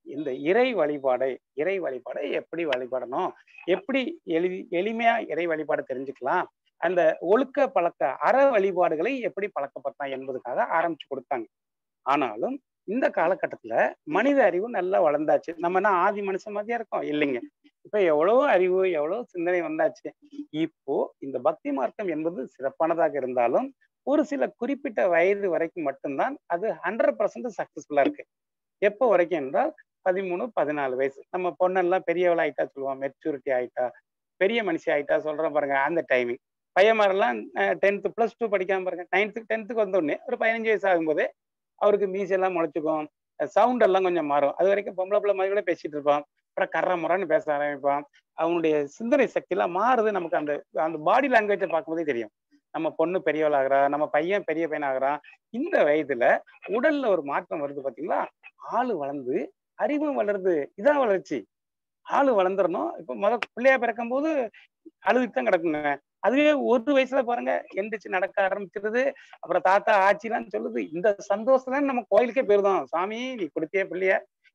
இந்த இறை வழிபாடை எப்படி வழிபடணும், எப்படி எளிமையா இறை வழிபாடை தெரிஞ்சுக்கலாம், அந்த ஒழுக்க பழக்க அற வழிபாடுகளை எப்படி பழக்கப்படுத்தலாம் என்பதுக்காக ஆரம்பிச்சு கொடுத்தாங்க. ஆனாலும் இந்த காலகட்டத்துல மனித அறிவு நல்லா வளர்ந்தாச்சு. நம்ம என்ன ஆதி மனுஷன் மாதிரியா இருக்கோம்? இல்லைங்க. இப்ப எவ்வளவோ அறிவு, எவ்வளவு சிந்தனை வந்தாச்சு. இப்போ இந்த பக்தி மார்க்கம் என்பது சிறப்பானதாக இருந்தாலும் ஒரு சில குறிப்பிட்ட வயது வரைக்கும் மட்டும்தான் அது 100% சக்சஸ்ஃபுல்லா இருக்கு. எப்போ வரைக்கும் என்றால் 13, 14 வயசு. நம்ம பொண்ணெல்லாம் பெரியவளா ஆயிட்டா சொல்லுவோம், மெச்சூரிட்டி ஆயிட்டா, பெரிய மனுஷி ஆயிட்டா சொல்றோம் பாருங்க, அந்த டைமிங். பையன்மாரெல்லாம் 10th +2 படிக்காம பாருங்க, 9th 10th வந்த உடனே ஒரு 15 வயசு ஆகும்போதே அவருக்கு மீசெல்லாம் முளைச்சுக்கும், சவுண்ட் எல்லாம் கொஞ்சம் மாறும். அது வரைக்கும் பொம்பளை பிள்ளை மாதிரி கூட பேசிட்டு இருப்பான். அப்புறம் கர்ற முறைன்னு பேச ஆரம்பிப்பான். அவனுடைய சிந்தனை சக்தி எல்லாம் மாறுது. நமக்கு அந்த அந்த பாடி லாங்குவேஜை பார்க்கும்போதே தெரியும். நம்ம பொண்ணு பெரியவளாகிறா, நம்ம பையன் பெரிய பையன் ஆகுறான். இந்த வயதுல உடல்ல ஒரு மாற்றம் வருது பாத்தீங்களா? ஆளு வளர்ந்து அறிவும் வளருது. இதான் வளர்ச்சி. ஆளு வளர்ந்துடணும். இப்ப பிள்ளையா பிறக்கும் போது அழுதுதான் கிடக்குங்க. அதுவே ஒரு வயசுல பாருங்க எந்திரிச்சு நடக்க ஆரம்பிச்சிருது. அப்புறம் தாத்தா ஆச்சிலாம் சொல்லுது. இந்த சந்தோஷம் தான் நம்ம கோயிலுக்கே போயிருந்தோம். சாமி நீ கொடுத்திய பிள்ளைய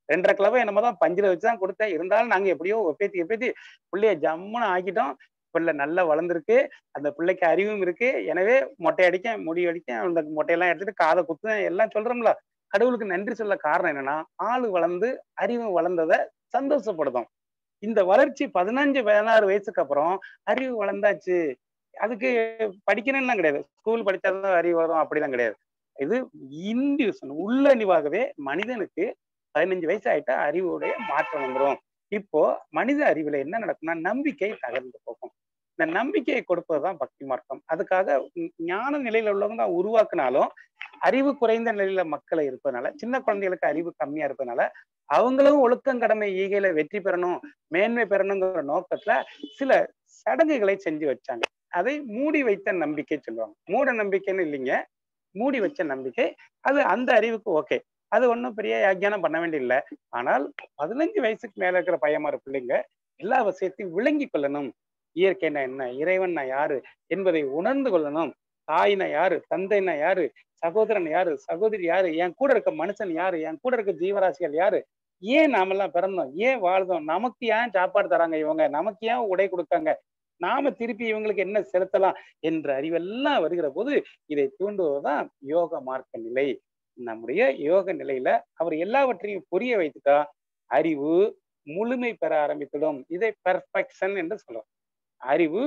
2.5 கிலோ என்னமோ தான் பஞ்சில வச்சுதான் கொடுத்தேன். இருந்தாலும் நாங்க எப்படியோ ஒப்பேத்தி பிள்ளைய ஜம்முன்னு ஆக்கிட்டோம். பிள்ளை நல்லா வளர்ந்துருக்கு. அந்த பிள்ளைக்கு அறிவும் இருக்கு. எனவே மொட்டை அடிக்க, முடி அடிக்க, அந்த மொட்டையெல்லாம் எடுத்துட்டு காதை குத்துவேன் எல்லாம் சொல்றோம்ல. கடவுளுக்கு நன்றி சொல்ல காரணம் என்னன்னா, ஆளு வளர்ந்து அறிவு வளர்ந்ததை சந்தோஷப்படுதோம். இந்த வளர்ச்சி 15, 16 வயசுக்கு அப்புறம் அறிவு வளர்ந்தாச்சு. அதுக்கு படிக்கணும்லாம் கிடையாது. ஸ்கூல் படிச்சாதான் அறிவு வரும் அப்படிலாம் கிடையாது. இது இன்டியூஷன் உள்ளணிவாகவே மனிதனுக்கு 15 வயசு ஆயிட்டா அறிவுடைய மாற்றம் வந்துடும். இப்போ மனித அறிவுல என்ன நடக்கும்னா நம்பிக்கை தகர்ந்து போகும். இந்த நம்பிக்கையை கொடுப்பதுதான் பக்தி மார்க்கம். அதுக்காக ஞான நிலையில உள்ளவங்க தான் உருவாக்குனாலும் அறிவு குறைந்த நிலையில மக்களை இருப்பதனால, சின்ன குழந்தைகளுக்கு அறிவு கம்மியா இருப்பதனால அவங்களும் ஒழுக்கம் கடமை ஈகையில வெற்றி பெறணும், மேன்மை பெறணுங்கிற நோக்கத்துல சில சடங்குகளை செஞ்சு வச்சாங்க. அதை மூடி வைத்த நம்பிக்கை சொல்லுவாங்க. மூட நம்பிக்கைன்னு இல்லைங்க, மூடி வச்ச நம்பிக்கை. அது அந்த அறிவுக்கு ஓகே, அது ஒன்றும் பெரிய வியாக்கியானம் பண்ண வேண்டியதில்லை. ஆனால் 15 வயசுக்கு மேல இருக்கிற பையன்மார பிள்ளைங்க எல்லா விஷயத்தையும் விளங்கி கொள்ளணும். இயற்கைனா என்ன, இறைவன்னா யாரு என்பதை உணர்ந்து கொள்ளணும். தாயினா யாரு, தந்தைனா யாரு, சகோதரன் யாரு, சகோதரி யாரு, என் கூட இருக்க மனுஷன் யாரு, என் கூட இருக்க ஜீவராசிகள் யாரு, ஏன் நாமெல்லாம் பிறந்தோம், ஏன் வாழ்ந்தோம், நமக்கு ஏன் சாப்பாடு தராங்க இவங்க, நமக்கு ஏன் உடை கொடுக்காங்க, நாம திருப்பி இவங்களுக்கு என்ன செலுத்தலாம் என்ற அறிவெல்லாம் வருகிற போது இதை தூண்டுவதுதான் யோக மார்க்க நிலை. நம்முடைய யோக நிலையில அவர் எல்லாவற்றையும் புரிய வைத்துட்டா அறிவு முழுமை பெற ஆரம்பித்திடும். இதை பெர்ஃபெக்ஷன் என்று சொல்லுவோம். அறிவு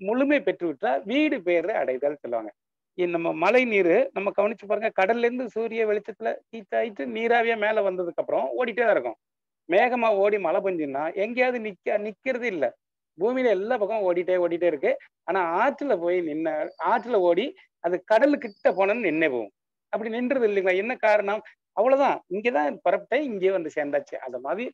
முழுமை பெற்றுவிட்டா வீடு பேரு அடைதல் சொல்லுவாங்க. நம்ம மழை நீர் நம்ம கவனிச்சு பாருங்க, கடல்ல இருந்து சூரிய வெளிச்சத்துல ஹீட்டாயிட்டு நீராவியா மேல வந்ததுக்கு அப்புறம் ஓடிட்டே தான் இருக்கும். மேகமா ஓடி மழை பெஞ்சுன்னா எங்கேயாவது நிக்கிறது இல்லை. பூமியில எல்லா பக்கம் ஓடிட்டே இருக்கு. ஆனா ஆற்றுல போய் ஆற்றுல ஓடி அது கடலுக்கிட்ட போனோன்னு நின்னே போகும். அப்படி நின்றது இல்லைங்களா? என்ன காரணம்? அவ்வளவுதான், இங்கதான் பரப்பிட்டேன், இங்கே வந்து சேர்ந்தாச்சு. அந்த மாதிரி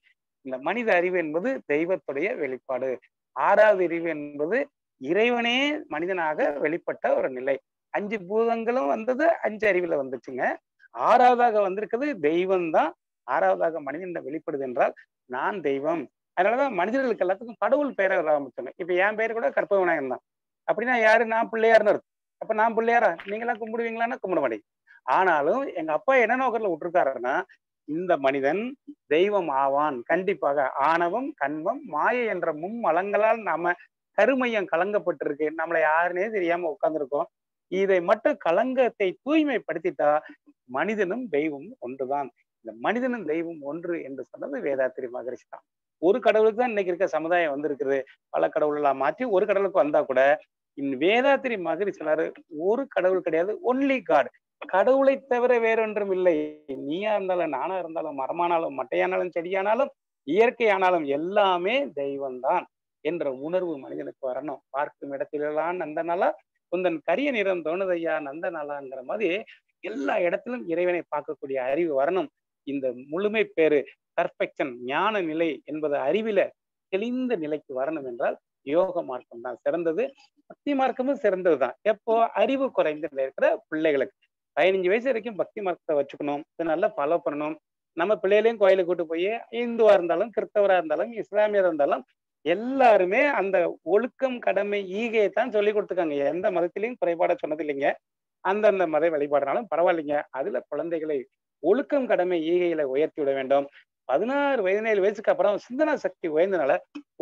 இந்த மனித அறிவு என்பது தெய்வத்துடைய வெளிப்பாடு. 6வது அறிவு என்பது இறைவனே மனிதனாக வெளிப்பட்ட ஒரு நிலை. 5 பூதங்களும் வந்தது 5 அறிவுல வந்துச்சுங்க. 6வதாக வந்திருக்கிறது தெய்வம் தான். 6வதாக மனிதன் வெளிப்படுது என்றால் நான் தெய்வம். அதனாலதான் மனிதர்களுக்கு எல்லாத்துக்கும் கடவுள் பெயரை ஆரம்பிச்சாங்க. இப்ப என் பெயர் கூட கற்பக விநாயகன் தான். அப்படின்னா யாரு? நான் பிள்ளையார்னு இருக்கும். அப்ப நான் பிள்ளையாரா? நீங்களாம் கும்பிடுவீங்களான்னா கும்பிட மாட்டேங்க. ஆனாலும் எங்க அப்பா என்ன நோக்கத்துல விட்டுருக்காருன்னா, இந்த மனிதன் தெய்வம் ஆவான் கண்டிப்பாக. ஆணவம், கண்வம், மாயை என்ற மும்மலங்களால் நாம கருமையம் கலங்கப்பட்டிருக்கு. நம்மளை யாருன்னே தெரியாம உட்கார்ந்துருக்கோம். இதை மட்டும் கலங்கத்தை தூய்மைப்படுத்திட்டா மனிதனும் தெய்வமும் ஒன்றுதான். இந்த மனிதனும் தெய்வம் ஒன்று என்று சொன்னது வேதாத்திரி மகரிஷி தான். ஒரு கடவுளுக்கு தான் இன்னைக்கு இருக்க சமுதாயம் வந்திருக்குது. பல கடவுளெல்லாம் மாற்றி ஒரு கடவுளுக்கு வந்தா கூட வேதாத்திரி மகரிஷி சொன்னாரு, ஒரு கடவுள் கிடையாது, ஒன்லி காட். கடவுளை தவிர வேறொன்றும் இல்லை. நீயா இருந்தாலும், நானா இருந்தாலும், மரமானாலும், மட்டையானாலும், செடியானாலும், இயற்கையானாலும் எல்லாமே தெய்வம்தான் என்ற உணர்வு மனிதனுக்கு வரணும். பார்க்கும் இடத்திலெல்லாம் நந்தனாலா, உந்தன் கரிய நிறம் தோணுதையா நந்தனாலாங்கிற மாதிரி எல்லா இடத்திலும் இறைவனை பார்க்கக்கூடிய அறிவு வரணும். இந்த முழுமை பேரு பர்ஃபெக்ஷன் ஞான நிலை என்பது அறிவில தெளிந்த நிலைக்கு வரணும் என்றால் யோக மார்க்கம் தான் சிறந்தது. பக்தி மார்க்கமும் சிறந்ததுதான். எப்போ? அறிவு குறைந்த இருக்கிற பிள்ளைகளுக்கு 15 வயசு வரைக்கும் பக்தி மார்க்கத்தை வச்சுக்கணும். இதை நல்லா ஃபாலோ பண்ணணும். நம்ம பிள்ளைகளையும் கோயிலுக்கு கூட்டு போய் இந்துவா இருந்தாலும், கிறிஸ்தவரா இருந்தாலும், இஸ்லாமியரா இருந்தாலும் எல்லாருமே அந்த ஒழுக்கம், கடமை, ஈகையை தான் சொல்லி கொடுத்துருக்காங்க. எந்த மதத்திலையும் குறைபாட சொன்னது இல்லைங்க. அந்தந்த மத வழிபாடுனாலும் பரவாயில்லைங்க. அதுல குழந்தைகளை ஒழுக்கம், கடமை, ஈகையில உயர்த்தி விட வேண்டும். 16, 17 வயசுக்கு அப்புறம் சிந்தனா சக்தி உயர்ந்தனால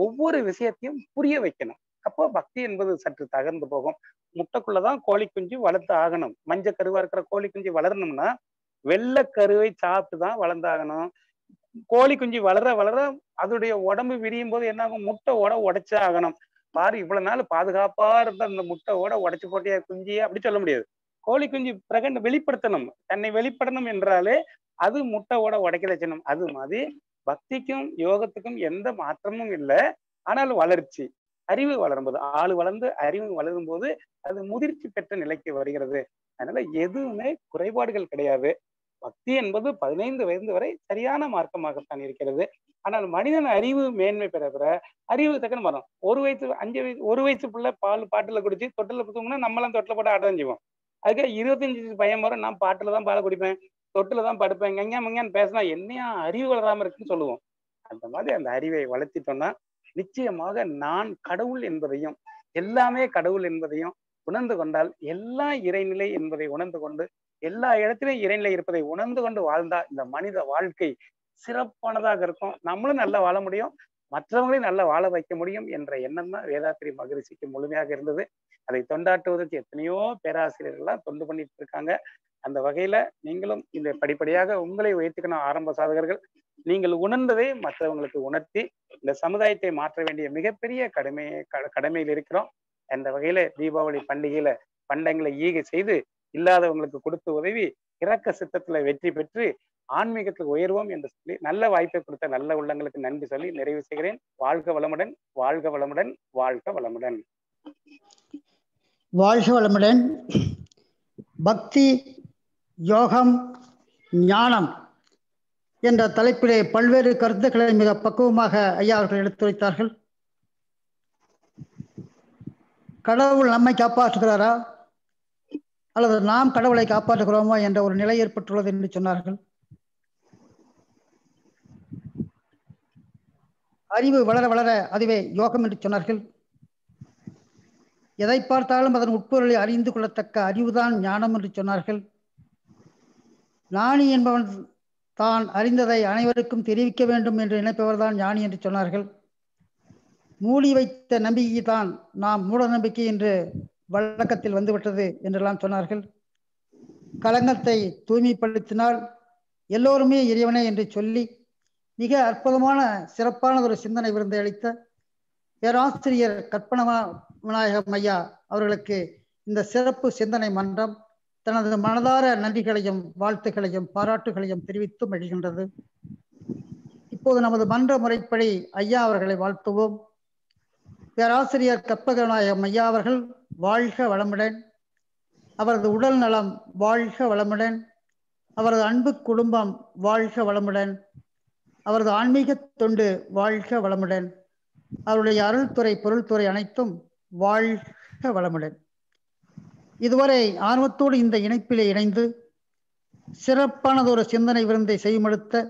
ஒவ்வொரு விஷயத்தையும் புரிய வைக்கணும். அப்போ பக்தி என்பது சற்று தகர்ந்து போகும். முட்டைக்குள்ளதான் கோழி குஞ்சு வளர்த்து ஆகணும். மஞ்சள் கருவா இருக்கிற கோழி குஞ்சு வளரணும்னா வெள்ளை கருவை சாப்பிட்டுதான் வளர்ந்தாகணும். கோழி குஞ்சு வளர அதோடைய உடம்பு விரியும் போது என்ன ஆகும்? முட்டை உடைச்சே ஆகணும். பாரு, இவ்வளவு நாள் பாதுகாப்பா இருந்த அந்த முட்டை உடைச்சு போட்டிய குஞ்சியே அப்படி சொல்ல முடியாது. கோழி குஞ்சு வெளிப்படுத்தணும். தன்னை வெளிப்படணும் என்றாலே அது முட்டையோட உடைக்கிற சின்னம். அது மாதிரி பக்திக்கும் யோகத்துக்கும் எந்த மாற்றமும் இல்லை. ஆனால் வளர்ச்சி, அறிவு வளரும்போது, ஆளு வளர்ந்து அறிவு வளரும் போது அது முதிர்ச்சி பெற்ற நிலைக்கு வருகிறது. அதனால எதுவுமே குறைபாடுகள் கிடையாது. பக்தி என்பது 15 வயது வரை சரியான மார்க்கமாகத்தான் இருக்கிறது. ஆனால் மனிதன் அறிவு மேன்மை பெற பெற அறிவு தக்கன்னு வரும். 1 வயசு பிள்ளை பால் பாட்டுல குடிச்சு தொட்டில தூங்கினா நம்மளாம் தொட்டில போட்டு ஆட்டம் செய்வோம். அதுக்காக 25 பையன் வரும், நான் பாட்டுல தான் பாலை குடிப்பேன், தொட்டில தான் படுப்பேன், எங்கேயா மங்கன்னு பேசினா என்னையா அறிவு வளராம இருக்குன்னு சொல்லுவோம். அந்த மாதிரி அந்த அறிவை வளர்த்திட்டோம்னா நிச்சயமாக நான் கடவுள் என்பதையும் எல்லாமே கடவுள் என்பதையும் உணர்ந்து கொண்டால், எல்லா இறைநிலை என்பதை உணர்ந்து கொண்டு எல்லா இடத்திலும் இறைநிலை இருப்பதை உணர்ந்து கொண்டு வாழ்ந்தா இந்த மனித வாழ்க்கை சிறப்பானதாக இருக்கும். நம்மளும் நல்லா வாழ முடியும், மற்றவங்களையும் நல்லா வாழ வைக்க முடியும் என்ற எண்ணம் தான் வேதாத்திரி மகரிஷிக்கு முழுமையாக இருந்தது. அதை தொண்டாற்றுவதற்கு எத்தனையோ பேராசிரியர்கள்லாம் தொண்டு பண்ணிட்டு இருக்காங்க. அந்த வகையில நீங்களும் இந்த படிப்படியாக உங்களை உயர்த்திக்கணும். ஆரம்ப சாதகர்கள் நீங்கள் உணர்ந்ததை மற்றவங்களுக்கு உணர்த்தி இந்த சமுதாயத்தை மாற்ற வேண்டிய மிகப்பெரிய கடமையில் இருக்கிறோம். அந்த வகையில தீபாவளி பண்டிகையில பண்டங்களை ஈகை செய்து இல்லாதவங்களுக்கு கொடுத்து உதவி இறக்க சித்தத்துல வெற்றி பெற்று ஆன்மீகத்துக்கு உயர்வோம் என்று சொல்லி நல்ல வாய்ப்பை கொடுத்த நல்ல உள்ளங்களுக்கு நன்றி சொல்லி நிறைவு செய்கிறேன். வாழ்க வளமுடன், வாழ்க வளமுடன், வாழ்க வளமுடன். வாழ்க வளமுடன். பக்தி, யோகம், ஞானம் என்ற தலைப்பிலே பல்வேறு கருத்துக்களை மிக பக்குவமாக ஐயா அவர்கள் எடுத்துரைத்தார்கள். கடவுள் நம்மை காப்பாற்றுகிறாரா அல்லது நாம் கடவுளை காப்பாற்றுகிறோமா என்ற ஒரு நிலை ஏற்பட்டுள்ளது என்று சொன்னார்கள். அறிவு வளர வளர அதுவே யோகம் என்று சொன்னார்கள். எதை பார்த்தாலும் அதன் உட்பொருளை அறிந்து கொள்ளத்தக்க அறிவுதான் ஞானம் என்று சொன்னார்கள். ஞானி என்பவன் தான் அறிந்ததை அனைவருக்கும் தெரிவிக்க வேண்டும் என்று நினைப்பவர்தான் ஞானி என்று சொன்னார்கள். மூடி வைத்த நம்பிக்கை தான் நாம் மூட நம்பிக்கை என்று வழக்கத்தில் வந்துவிட்டது என்றெல்லாம் சொன்னார்கள். களங்கத்தை தூய்மைப்படுத்தினால் எல்லோருமே இறைவனே என்று சொல்லி மிக அற்புதமான சிறப்பான ஒரு சிந்தனை விருந்தை அளித்த பேராசிரியர் கற்பக விநாயகம் ஐயா அவர்களுக்கு இந்த சிறப்பு சிந்தனை மன்றம் தனது மனதார நன்றிகளையும் வாழ்த்துக்களையும் பாராட்டுகளையும் தெரிவித்து மகிழ்கின்றது. இப்போது நமது மன்ற முறைப்படி ஐயா அவர்களை வாழ்த்துவோம். பேராசிரியர் கற்பக விநாயகம் ஐயா அவர்கள் வாழ்க வளமுடன். அவரது உடல் நலம் வாழ்க வளமுடன். அவரது அன்பு குடும்பம் வாழ்க வளமுடன். அவரது ஆன்மீக தொண்டு வாழ்க வளமுடன். அவருடைய அருள்துறை பொருள்துறை அனைத்தும் வாழ்க வளமுடன். இதுவரை ஆர்வத்தோடு இந்த இணைப்பிலே இணைந்து சிறப்பானதொரு சிந்தனை விருந்தை செய்யுமெடுத்த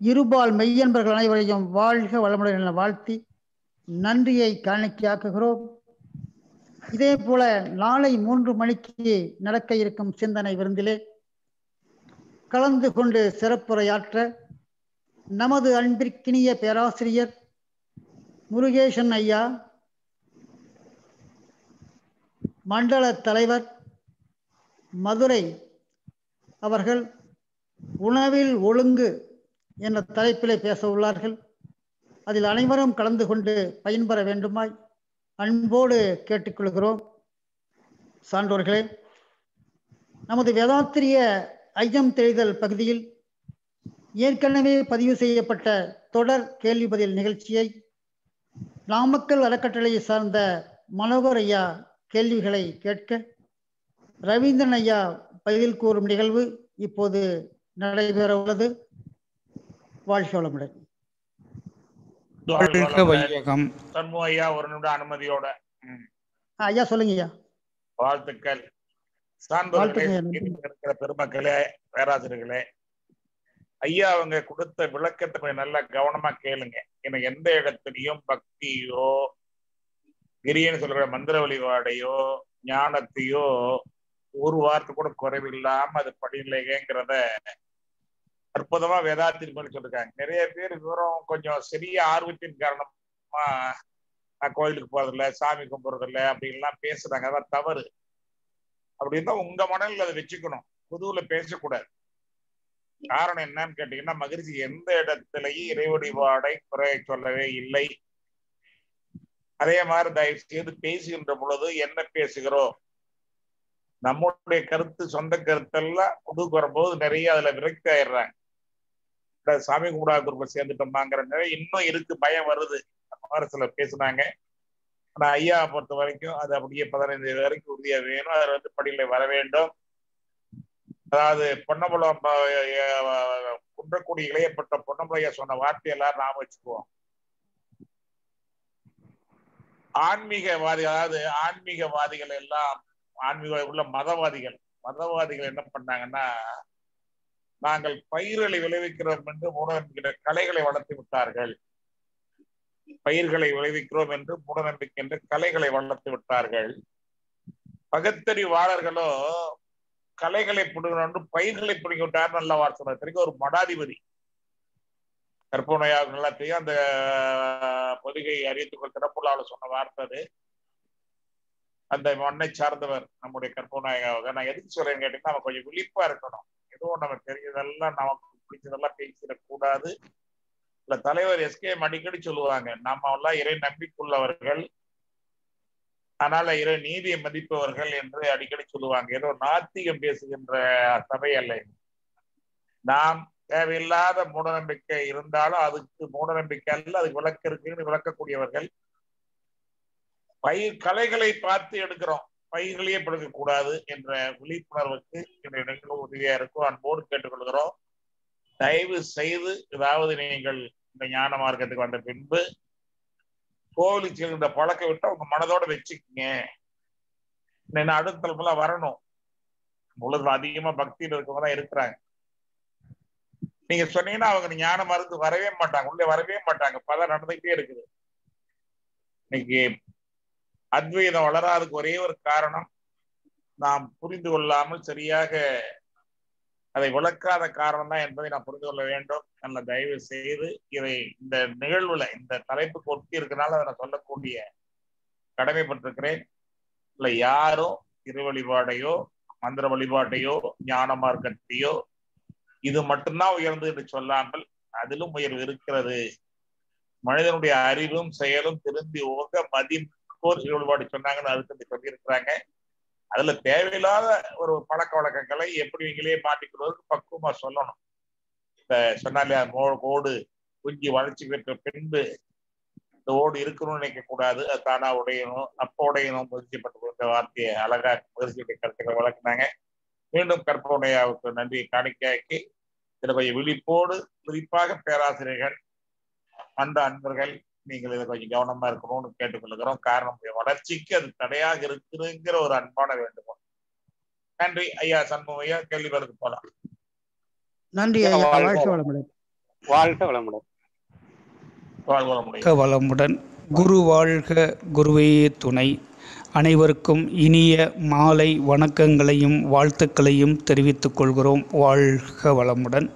இருபால் மெய்யன்பர்கள் அனைவரையும் வாழ்க வளமுடன் என வாழ்த்தி நன்றியை காணிக்கையாக்குகிறோம். இதே போல நாளை 3 மணிக்கு நடக்க இருக்கும் சிந்தனை விருந்திலே கலந்து கொண்டு சிறப்புரையாற்ற நமது அன்பிற்கினிய பேராசிரியர் முருகேசன் ஐயா, மண்டல தலைவர் மதுரை அவர்கள் உணவில் ஒழுங்கு என்ற தலைப்பிலே பேச உள்ளார்கள். அதில் அனைவரும் கலந்து கொண்டு பயன்பெற வேண்டுமாய் அன்போடு கேட்டுக்கொள்கிறோம். சான்றோர்களே, நமது வேதாத்திரிய ஐயம் தெரிதல் பகுதியில் ஏற்கனவே பதிவு செய்யப்பட்ட தொடர் கேள்வி பதில் நிகழ்ச்சியை நாமக்கல் அறக்கட்டளையை சார்ந்த மனோகர் ஐயா கேள்விகளை கேட்க ரவீந்திரன் ஐயா பதில் கூறும் நிகழ்வு இப்போது நடைபெற உள்ளது. வாழ்க வளமுடன். ஐயா ஒரு நிமிடம் அனுமதியோட ஐயா சொல்லுங்க ஐயா. வாழ்த்துக்கள். இருக்கிற பெருமக்களே, பேராசிரியர்களே, ஐயா அவங்க கொடுத்த விளக்கத்தை நல்லா கவனமா கேளுங்க. எனக்கு எந்த இடத்துலையும் பக்தியோ கிரியன்னு சொல்ற மந்திர வழிபாடையோ ஞானத்தையோ ஒரு வார்த்தை கூட குறைவில்லாம அது படிநிலைங்கிறத அற்புதமா வேதாத்திரி பண்ணி சொல்லிருக்காங்க. நிறைய பேர் விவரம் கொஞ்சம் சிறிய ஆர்வத்தின் காரணமா நான் கோயிலுக்கு போறதில்ல, சாமி கும்பிடுறதில்ல அப்படின்லாம் பேசுறாங்க. அதான் தவறு. அப்படின்னா உங்க மனதில் அதை வச்சுக்கணும், பொதுவுல பேசக்கூடாது. காரணம் என்னன்னு கேட்டீங்கன்னா, மகிழ்ச்சி எந்த இடத்துலயும் இறை வழிபாடை குறை சொல்லவே இல்லை. அதே மாதிரி தயவு செய்து பேசுகின்ற பொழுது என்ன பேசுகிறோம், நம்முடைய கருத்து சொந்த கருத்தெல்லாம் முதுகு வரும்போது நிறைய அதுல விரக்தி ஆயிடுறாங்க. சாமி கும்பிடா குரூப்பை சேர்ந்துட்டோமாங்கிற நிறைய இன்னும் இருக்கு, பயம் வருது. அந்த மாதிரி சிலர் பேசுனாங்க. ஆனா ஐயா பொறுத்த வரைக்கும் அது அப்படியே 15 வரைக்கும் உறுதியா வேணும். அதுல வந்து படிநிலை வர வேண்டும். அதாவது பொன்னம்பலம் குன்றக்குடி இளையப்பட்ட பொன்னம்பலையா சொன்ன வார்த்தை எல்லாரும் நாம வச்சுக்குவோம். ஆன்மீகவாதி, அதாவது ஆன்மீகவாதிகள் எல்லாம் ஆன்மீக உள்ள மதவாதிகள் என்ன பண்ணாங்கன்னா, நாங்கள் பயிர்களை விளைவிக்கிறோம் என்று மூடநம்பிக்கை கலைகளை வளர்த்து விட்டார்கள். பயிர்களை விளைவிக்கிறோம் என்று மூடநம்பிக்கை என்று கலைகளை வளர்த்து விட்டார்கள். பகுத்தறிவாளர்களோ கலைகளை பிடுங்கணும் பயிர்களை பிடிங்கி விட்டார். நல்ல வார்த்தை. ஒரு மடாதிபதி கற்பனையாக நல்லா தெரியும். அந்த பொதிகை அறிவித்துக்கள் திறப்புள்ளாவில் சொன்ன வார்த்தை அது. அந்த மண்ணை சார்ந்தவர் நம்முடைய கற்பனையாக. நான் எதுக்கு சொல்றேன்னு கேட்டீங்கன்னா, நம்ம கொஞ்சம் விழிப்பா இருக்கணும். ஏதோ நம்ம தெரிஞ்சதெல்லாம் நமக்கு பிடிச்சதெல்லாம் பேசிடக்கூடாது. இல்ல தலைவர் எஸ்கேஎம் அடிக்கடி சொல்லுவாங்க, நாம எல்லாம் இறை நம்பிக்கையுள்ளவர்கள், அதனால இறை நீதியை மதிப்பவர்கள் என்று அடிக்கடி சொல்லுவாங்க. ஏதோ நாத்திகம் பேசுகின்ற சபை அல்ல. நாம் தேவையில்லாத மூடநம்பிக்கை இருந்தாலும் அதுக்கு மூடநம்பிக்கை அல்ல, அதுக்கு விளக்கு இருக்குன்னு விளக்கக்கூடியவர்கள். பயிர் கலைகளை பார்த்து எடுக்கிறோம், பயிர்களையே படுக்கக்கூடாது என்ற விழிப்புணர்வுக்கு என்னுடைய நிகழ்வு உதவியா இருக்கும். அன்போடு கேட்டுக்கொள்கிறோம். தயவு செய்து ஏதாவது நீங்கள் இந்த ஞான மார்க்கத்துக்கு வந்த பின்பு கோவிலுக்கு செல்கின்ற பழக்கம் விட்டு அவங்க மனதோட வச்சுக்கீங்க. அடுத்த தலைமுறை வரணும். உலகம் அதிகமா பக்தியில் இருக்கவங்க தான் இருக்கிறாங்க. நீங்க சொன்னீங்கன்னா அவங்க ஞான மருந்து வரவே மாட்டாங்க, உள்ளே வரவே மாட்டாங்க. பல நடந்துகிட்டே இருக்குது. இன்னைக்கு அத்வைதம் வளராதுக்கு ஒரே ஒரு காரணம், நாம் புரிந்து கொள்ளாமல் சரியாக அதை விளக்காத காரணம் தான் என்பதை நான் புரிந்து கொள்ள வேண்டும். நல்ல தயவு செய்து இதை இந்த நிகழ்வுல இந்த தலைப்புக்கு ஒட்டி இருக்கனால அதை நான் சொல்லக்கூடிய கடமைப்பட்டிருக்கிறேன். இல்லை யாரும் இறை வழிபாடையோ மந்திர வழிபாட்டையோ ஞான மார்க்கத்தையோ இது மட்டும்தான் உயர்ந்து என்று சொல்லாமல் அதிலும் உயர்வு இருக்கிறது. மனிதனுடைய அறிவும் செயலும் திருந்தி ஓக மதிப்போர் வழிபாடு சொன்னாங்கன்னு அதுக்கு சொல்லியிருக்கிறாங்க. அதுல தேவையில்லாத ஒரு பழக்க வழக்கங்களை எப்படி நீங்களே மாட்டிக்கொள்வதற்கு பக்குவமா சொல்லணும். இந்த சொன்னாலே ஓடு குஞ்சு வளர்ச்சி பெற்ற பின்பு இந்த ஓடு இருக்கணும்னு நினைக்க கூடாது, அது தானா உடையணும், அப்ப உடையணும் முயற்சிப்பட்ட வார்த்தையை அழகா முயற்சியுடைய கருத்துக்களை வளர்க்குனாங்க. மீண்டும் கற்பனையாவுக்கு நன்றி காணிக்கையாக்கி இதில் கொஞ்சம் விழிப்போடு குறிப்பாக பேராசிரியர்கள் அந்த அன்பர்கள் நீங்கள் இதை கொஞ்சம் கவனமா இருக்கணும்னு கேட்டுக்கொள்கிறோம். காரணம் வளர்ச்சிக்கு அது தடையாக இருக்குதுங்கிற ஒரு அன்பான வேண்டுகோள். நன்றி ஐயா. சண்முகம் ஐயா, கேள்வி பதிலுக்கு போலாம். நன்றி ஐயா. வாழ்க வளமுடன். வாழ்க வளமுடன். வாழ்க வளமுடன். குரு வாழ்க, குருவே துணை. அனைவருக்கும் இனிய மாலை வணக்கங்களையும் வாழ்த்துக்களையும் தெரிவித்துக் கொள்கிறோம். வாழ்க வளமுடன்.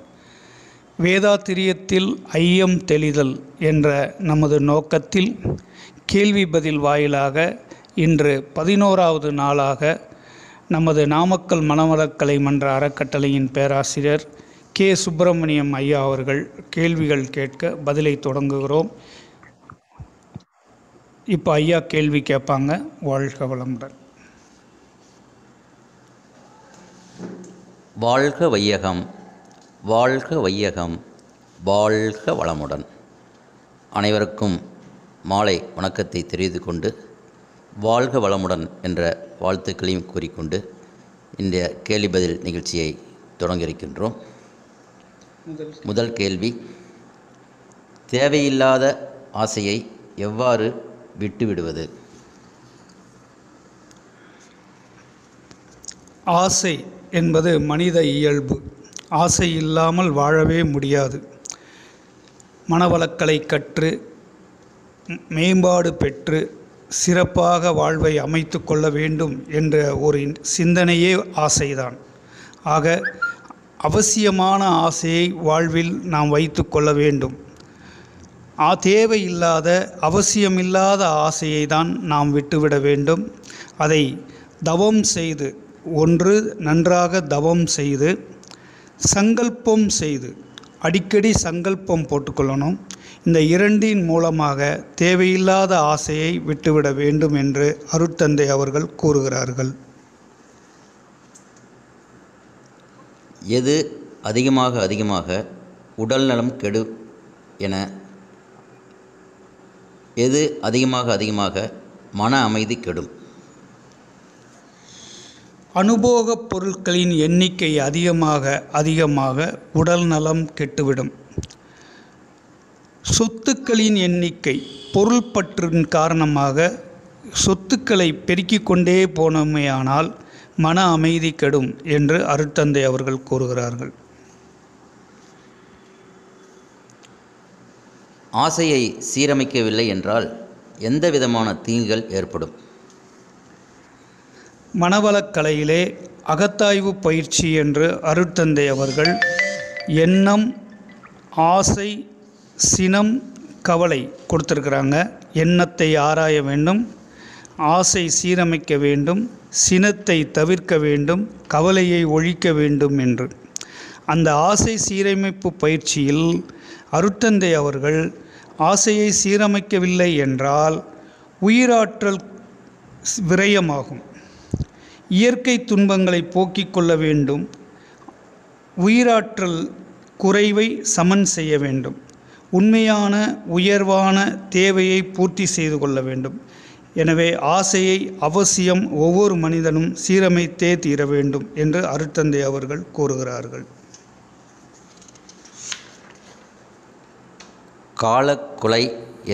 வேதாத்திரியத்தில் ஐயம் தெளிதல் என்ற நமது நோக்கத்தில் கேள்வி பதில் வாயிலாக இன்று 11வது நாளாக நமது நாமக்கல் மனவளக்கலை மன்ற அறக்கட்டளையின் பேராசிரியர் கே. சுப்பிரமணியம் ஐயா அவர்கள் கேள்விகள் கேட்க பதிலை தொடங்குகிறோம். இப்போ ஐயா கேள்வி கேட்பாங்க. வாழ்க வளமுடன். வாழ்க வையகம், வாழ்க வையகம், வாழ்க வளமுடன். அனைவருக்கும் மாலை வணக்கத்தை தெரிவித்துக் கொண்டு வாழ்க வளமுடன் என்ற வாழ்த்துக்களையும் கூறிக்கொண்டு இன்றைய கேள்வி பதில் நிகழ்ச்சியை தொடங்க இருக்கின்றோம். முதல் கேள்வி, தேவையில்லாத ஆசையை எவ்வாறு விட்டுவிடுவது? ஆசை என்பது மனித இயல்பு. ஆசை இல்லாமல் வாழவே முடியாது. மனவளக்கலை கற்று மேம்பாடு பெற்று சிறப்பாக வாழ்வை அமைத்து கொள்ள வேண்டும் என்ற ஒரு சிந்தனையே ஆசைதான். ஆக அவசியமான ஆசையை வாழ்வில் நாம் வைத்து கொள்ள வேண்டும். தேவையில்லாத அவசியமில்லாத ஆசையை தான் நாம் விட்டுவிட வேண்டும். அதை தவம் செய்து, ஒன்று நன்றாக தவம் செய்து சங்கல்பம் செய்து அடிக்கடி சங்கல்பம் போட்டுக்கொள்ளணும். இந்த இரண்டின் மூலமாக தேவையில்லாத ஆசையை விட்டுவிட வேண்டும் என்று அருட்தந்தை அவர்கள் கூறுகிறார்கள். எது அதிகமாக உடல்நலம் கெடு என எது அதிகமாக மன அமைதி கெடும்? அனுபோகப் பொருட்களின் எண்ணிக்கை அதிகமாக உடல் நலம் கெட்டுவிடும். சொத்துக்களின் எண்ணிக்கை, பொருள் பற்றின் காரணமாக சொத்துக்களை பெருக்கிக் கொண்டே போனோமேயானால் மன அமைதி கெடும் என்று அருட்தந்தை அவர்கள் கூறுகிறார்கள். ஆசையை சீரமைக்கவில்லை என்றால் எந்த விதமான தீங்குகள் ஏற்படும்? மனவளக்கலையிலே அகத்தாய்வு பயிற்சி என்று அருட்தந்தை அவர்கள் எண்ணம், ஆசை, சினம், கவலை கொடுத்துருக்குறாங்க. எண்ணத்தை ஆராய வேண்டும், ஆசை சீரமைக்க வேண்டும், சினத்தை தவிர்க்க வேண்டும், கவலையை ஒழிக்க வேண்டும் என்று. அந்த ஆசை சீரமைப்பு பயிற்சியில் அருட்தந்தை அவர்கள் ஆசையை சீரமைக்கவில்லை என்றால் உயிராற்றல் விரயமாகும். இயற்கை துன்பங்களை போக்கிக் கொள்ள வேண்டும், உயிராற்றல் குறைவை சமன் செய்ய வேண்டும், உண்மையான உயர்வான தேவையை பூர்த்தி செய்து கொள்ள வேண்டும். எனவே ஆசையை அவசியம் ஒவ்வொரு மனிதனும் சீரமைத்தே தீர வேண்டும் என்று அருட்தந்தை அவர்கள் கூறுகிறார்கள். காலக்கொலை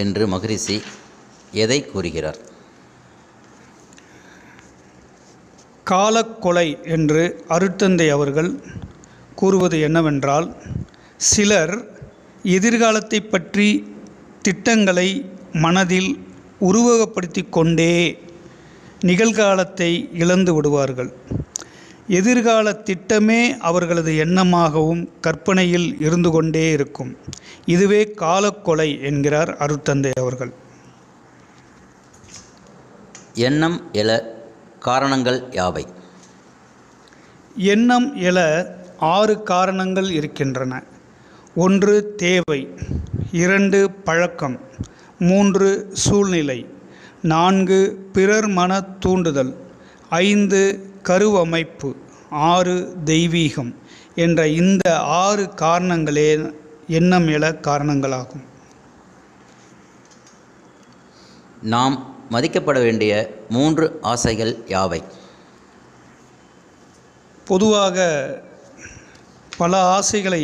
என்று மகரிஷி எதை கூறுகிறார்? காலக்கொலை என்று அருட்தந்தை அவர்கள் கூறுவது என்னவென்றால், சிலர் எதிர்காலத்தை பற்றி திட்டங்களை மனதில் உருவகப்படுத்தி கொண்டே நிகழ்காலத்தை இழந்து விடுவார்கள். எதிர்கால திட்டமே அவர்களது எண்ணமாகவும் கற்பனையில் இருந்து கொண்டே இருக்கும். இதுவே காலக்கொலை என்கிறார் அருட்தந்தை அவர்கள். எண்ணம் எழ காரணங்கள் யாவை? எண்ணம் எழ 6 காரணங்கள் இருக்கின்றன. 1 தேவை, 2 பழக்கம், 3 சூழ்நிலை, 4 பிறர் மன தூண்டுதல், 5 கருவமைப்பு, 6 தெய்வீகம் என்ற இந்த 6 காரணங்களே எண்ணம் எழ காரணங்களாகும். நாம் மதிக்கப்பட வேண்டிய 3 ஆசைகள் யாவை? பொதுவாக பல ஆசைகளை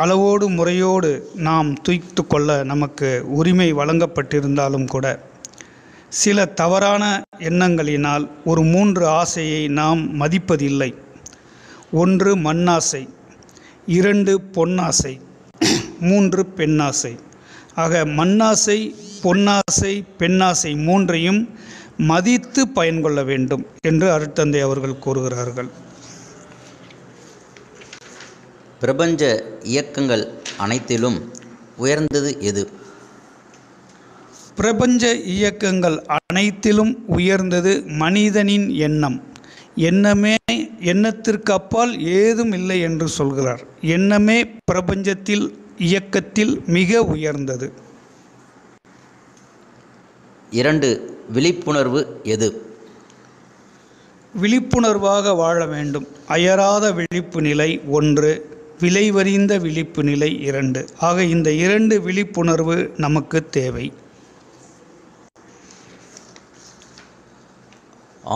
அளவோடு முறையோடு நாம் தூய்த்து கொள்ள நமக்கு உரிமை வழங்கப்பட்டிருந்தாலும் கூட சில தவறான எண்ணங்களினால் ஒரு 3 ஆசையை நாம் மதிப்பதில்லை. 1 மண்ணாசை, 2 பொன்னாசை, 3 பெண்ணாசை. ஆக மண்ணாசை, பொன்னாசை, பெண்ணாசை 3ஐயும் மதித்து பயன்கொள்ள வேண்டும் என்று அருட்தந்தை அவர்கள் கூறுகிறார்கள். பிரபஞ்ச இயக்கங்கள் அனைத்திலும் உயர்ந்தது எது? பிரபஞ்ச இயக்கங்கள் அனைத்திலும் உயர்ந்தது மனிதனின் எண்ணம். எண்ணத்திற்கு அப்பால் ஏதும் இல்லை என்று சொல்கிறார். எண்ணமே பிரபஞ்சத்தில் இயக்கத்தில் மிக உயர்ந்தது. 2 விழிப்புணர்வு எது? விழிப்புணர்வாக வாழ வேண்டும். அயராத விழிப்பு நிலை 1, விளைவறிந்த விழிப்பு நிலை 2. ஆக இந்த 2 விழிப்புணர்வு நமக்கு தேவை.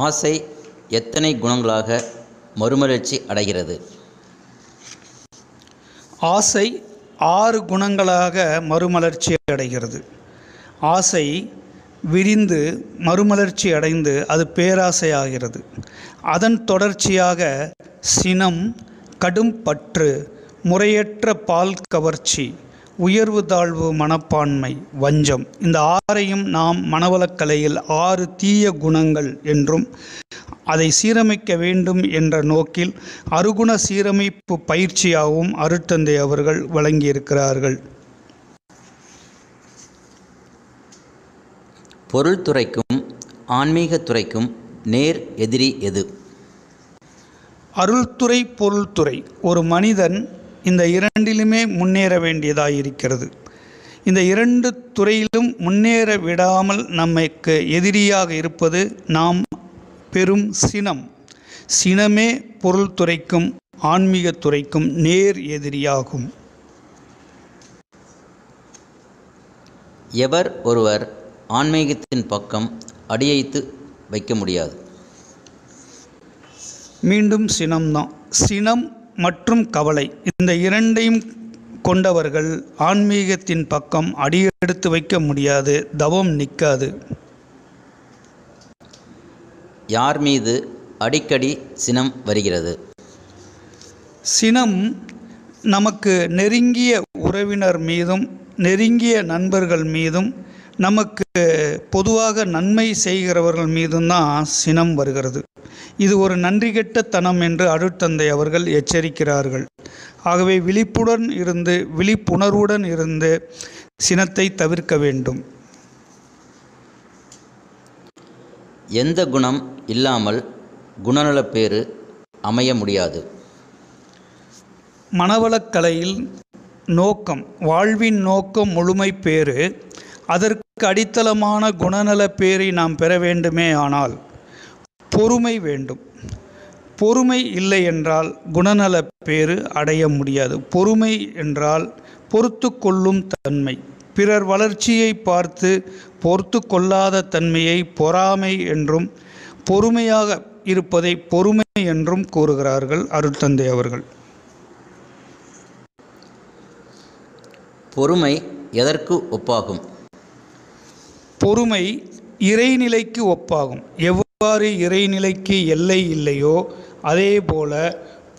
ஆசை எத்தனை குணங்களாக மறுமலர்ச்சி அடைகிறது? ஆசை 6 குணங்களாக மறுமலர்ச்சி அடைகிறது. ஆசை விரிந்து மறுமலர்ச்சி அடைந்து அது பேராசையாகிறது. அதன் தொடர்ச்சியாக சினம், கடும் பற்று, முறையற்ற பால் கவர்ச்சி, உயர்வு தாழ்வு மனப்பான்மை, வஞ்சம், இந்த 6ஐயும் நாம் மனவளக்கலையில் 6 தீய குணங்கள் என்றும் அதை சீரமைக்க வேண்டும் என்ற நோக்கில் அருகுண சீரமைப்பு பயிற்சியாகவும் அருட்தந்தை அவர்கள் வழங்கியிருக்கிறார்கள். பொருள்துறைக்கும் ஆன்மீகத்துறைக்கும் நேர் எதிரி எது? அருள்துறை, பொருள்துறை. ஒரு மனிதன் இந்த 2லுமே முன்னேற வேண்டியதாயிருக்கிறது. இந்த 2 துறையிலும் முன்னேற விடாமல் நமக்கு எதிரியாக இருப்பது நாம் பெரும் சினம். சினமே பொருள் துறைக்கும் ஆன்மீகத் துறைக்கும் நேர் எதிரியாகும். எவர் ஒருவர் ஆன்மீகத்தின் பக்கம் அடியெடுத்து வைக்க முடியாது. மீண்டும் சினம்தான். சினம் மற்றும் கவலை இந்த இரண்டையும் கொண்டவர்கள் ஆன்மீகத்தின் பக்கம் அடியெடுத்து வைக்க முடியாது, தவம் நிற்காது. யார் மீது அடிக்கடி சினம் வருகிறது? சினம் நமக்கு நெருங்கிய உறவினர் மீதும் நெருங்கிய நண்பர்கள் மீதும் நமக்கு பொதுவாக நன்மை செய்கிறவர்கள் மீதும் தான் சினம் வருகிறது. இது ஒரு நன்றி கெட்ட தனம் என்று அருட்தந்தை அவர்கள் எச்சரிக்கிறார்கள். ஆகவே விழிப்புணர்வுடன் இருந்து சினத்தை தவிர்க்க வேண்டும். எந்த குணம் இல்லாமல் குணநலப்பேறு அமைய முடியாது. மனவளக்கலையில் நோக்கம், வாழ்வின் நோக்கம் முழுமை பேறு. அதற்கு அடித்தளமான குணநலப் பேரை நாம் பெற வேண்டுமே ஆனால் பொறுமை வேண்டும். பொறுமை இல்லை என்றால் குணநலப் பேறு அடைய முடியாது. பொறுமை என்றால் பொறுத்து கொள்ளும் தன்மை. பிறர் வளர்ச்சியை பார்த்து பொறுத்து கொள்ளாத தன்மையை பொறாமை என்றும், பொறுமையாக இருப்பதை பொறுமை என்றும் கூறுகிறார்கள் அருட்தந்தை அவர்கள். பொறுமை எதற்கு ஒப்பாகும்? பொறுமை இறைநிலைக்கு ஒப்பாகும். எவ்வாறு இறைநிலைக்கு எல்லை இல்லையோ அதே போல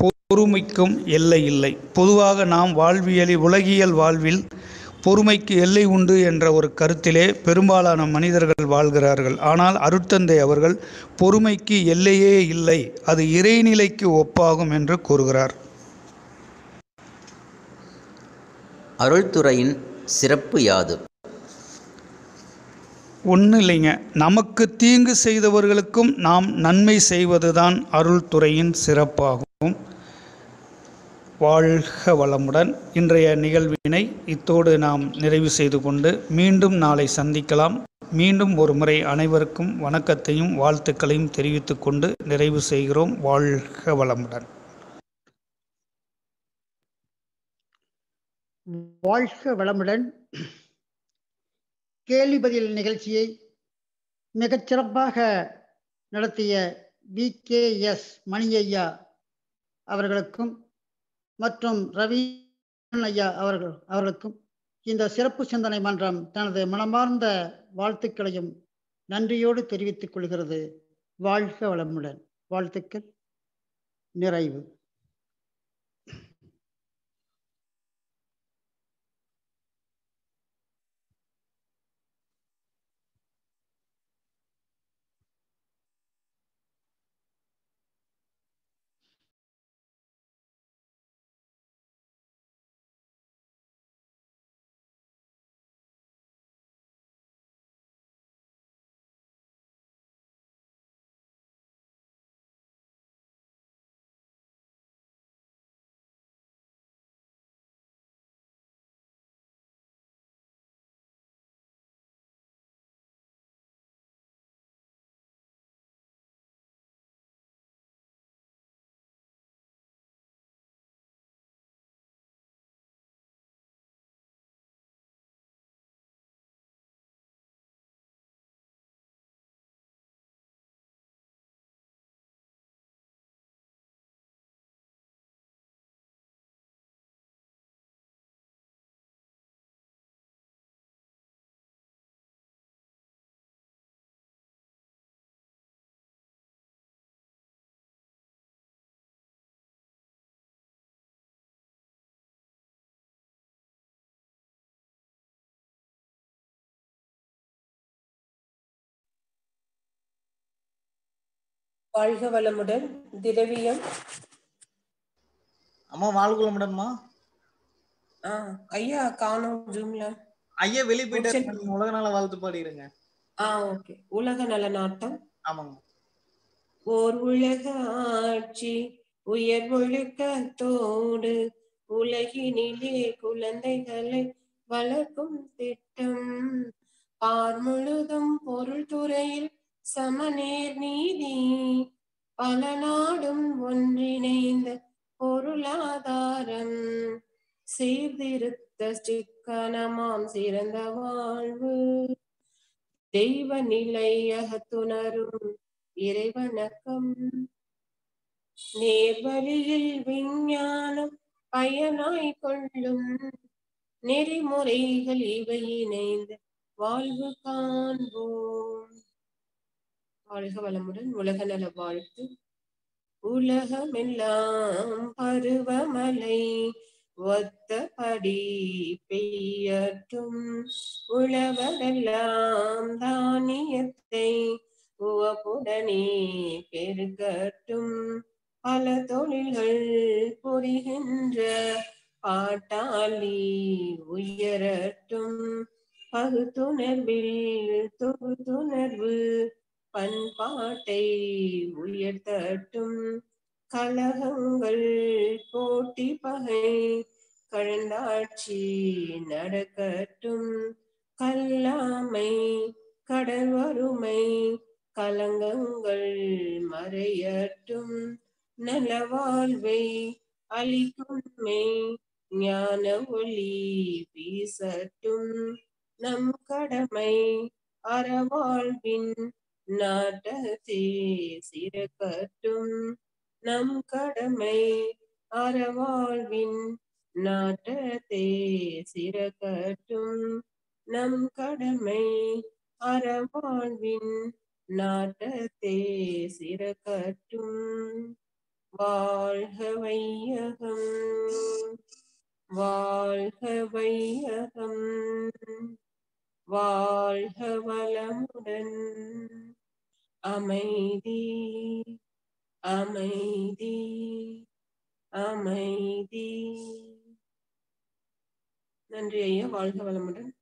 பொறுமைக்கும் எல்லை இல்லை. பொதுவாக நாம் உலகியல் வாழ்வில் பொறுமைக்கு எல்லை உண்டு என்ற ஒரு கருத்திலே பெரும்பாலான மனிதர்கள் வாழ்கிறார்கள். ஆனால் அருட்தந்தை அவர்கள் பொறுமைக்கு எல்லையே இல்லை, அது இறைநிலைக்கு ஒப்பாகும் என்று கூறுகிறார். அருள்துறையின் சிறப்பு யாது? ஒன்றும் இல்லைங்க, நமக்கு தீங்கு செய்தவர்களுக்கும் நாம் நன்மை செய்வதுதான் அருள்துறையின் சிறப்பாகும். வாழ்க வளமுடன். இன்றைய நிகழ்வினை இத்தோடு நாம் நிறைவு செய்து கொண்டு மீண்டும் நாளை சந்திக்கலாம். மீண்டும் ஒரு முறை அனைவருக்கும் வணக்கத்தையும் வாழ்த்துக்களையும் தெரிவித்துக் கொண்டு நிறைவு செய்கிறோம். வாழ்க வளமுடன். வாழ்க வளமுடன். கேள்வி பதில் நிகழ்ச்சியை மிகச்சிறப்பாக நடத்திய VKS மணியையா அவர்களுக்கும் மற்றும் ரவி ஐயா அவர்களுக்கும் இந்த சிறப்பு சிந்தனை மன்றம் தனது மனமார்ந்த வாழ்த்துக்களையும் நன்றியோடு தெரிவித்துக் கொள்கிறது. வாழ்க வளமுடன். வாழ்த்துக்கள். நிறைவு. வாழ்க வளமுடன். திரவியம். அம்மா வாழ்க வளமுடன்மா. ஐயா காணோம் ஜூம்ல. ஐயா வெளிய போயிட்டு உலக நல வாழ்த்து பாடிடுங்க. ஓகே. உலக நல நாட்டம். ஆமாங்க. ஓர் உலக ஆட்சி உயர் ஒழுக்கத்தோடு உலகினிலே குழந்தைகளை வளர்க்கும் திட்டம், பார் முழுதும் பொருள் துறையில் சமநேர் நீதி பல நாடும் ஒன்றிணைந்த பொருளாதாரம் சீர்திருத்த சிக்கனமாம் சிறந்த வாழ்வு தெய்வ நிலையகத்துணரும் இறைவணக்கம் நேர்வழியில் விஞ்ஞானம் பயனாய் கொள்ளும் நெறிமுறைகள் இவை இணைந்த வாழ்வு காண்போம். வாழ்க வளமுடன். உலக நல வாழ்த்து. உலகமெல்லாம் பருவமழை ஒத்தபடி பெய்யட்டும், உழவரெல்லாம் தானியத்தை உவப்புடனே பெருக்கட்டும், பல தொழில்கள் புரிகின்ற பாட்டாளி உயரட்டும், பகுத்துணர்வில் தொகுத்துணர்வு பண்பாட்டை உயர்த்தட்டும், கலகங்கள் போட்டி பகை கழந்தாட்சி நடக்கட்டும், கல்லாமை கடல் வறுமை கலங்கங்கள் மறையட்டும், நல வாழ்வை அளிக்கும்மை ஞான ஒளி வீசட்டும், நம் கடமை அறவாழ்வின் நாட்டத்தே சிறக்கட்டும், நம் கடமை அறவாழ்வின் நாட்டத்தே சிறக்கட்டும், நம் கடமை அறவாழ்வின் நாட்டத்தே சிறக்கட்டும். வாழ்க வையகம், வாழ்க வையகம், வாழ்க வளமுடன். அமைதி அமைதி அமைதி. நன்றி ஐயா. வாழ்க வளமுடன்.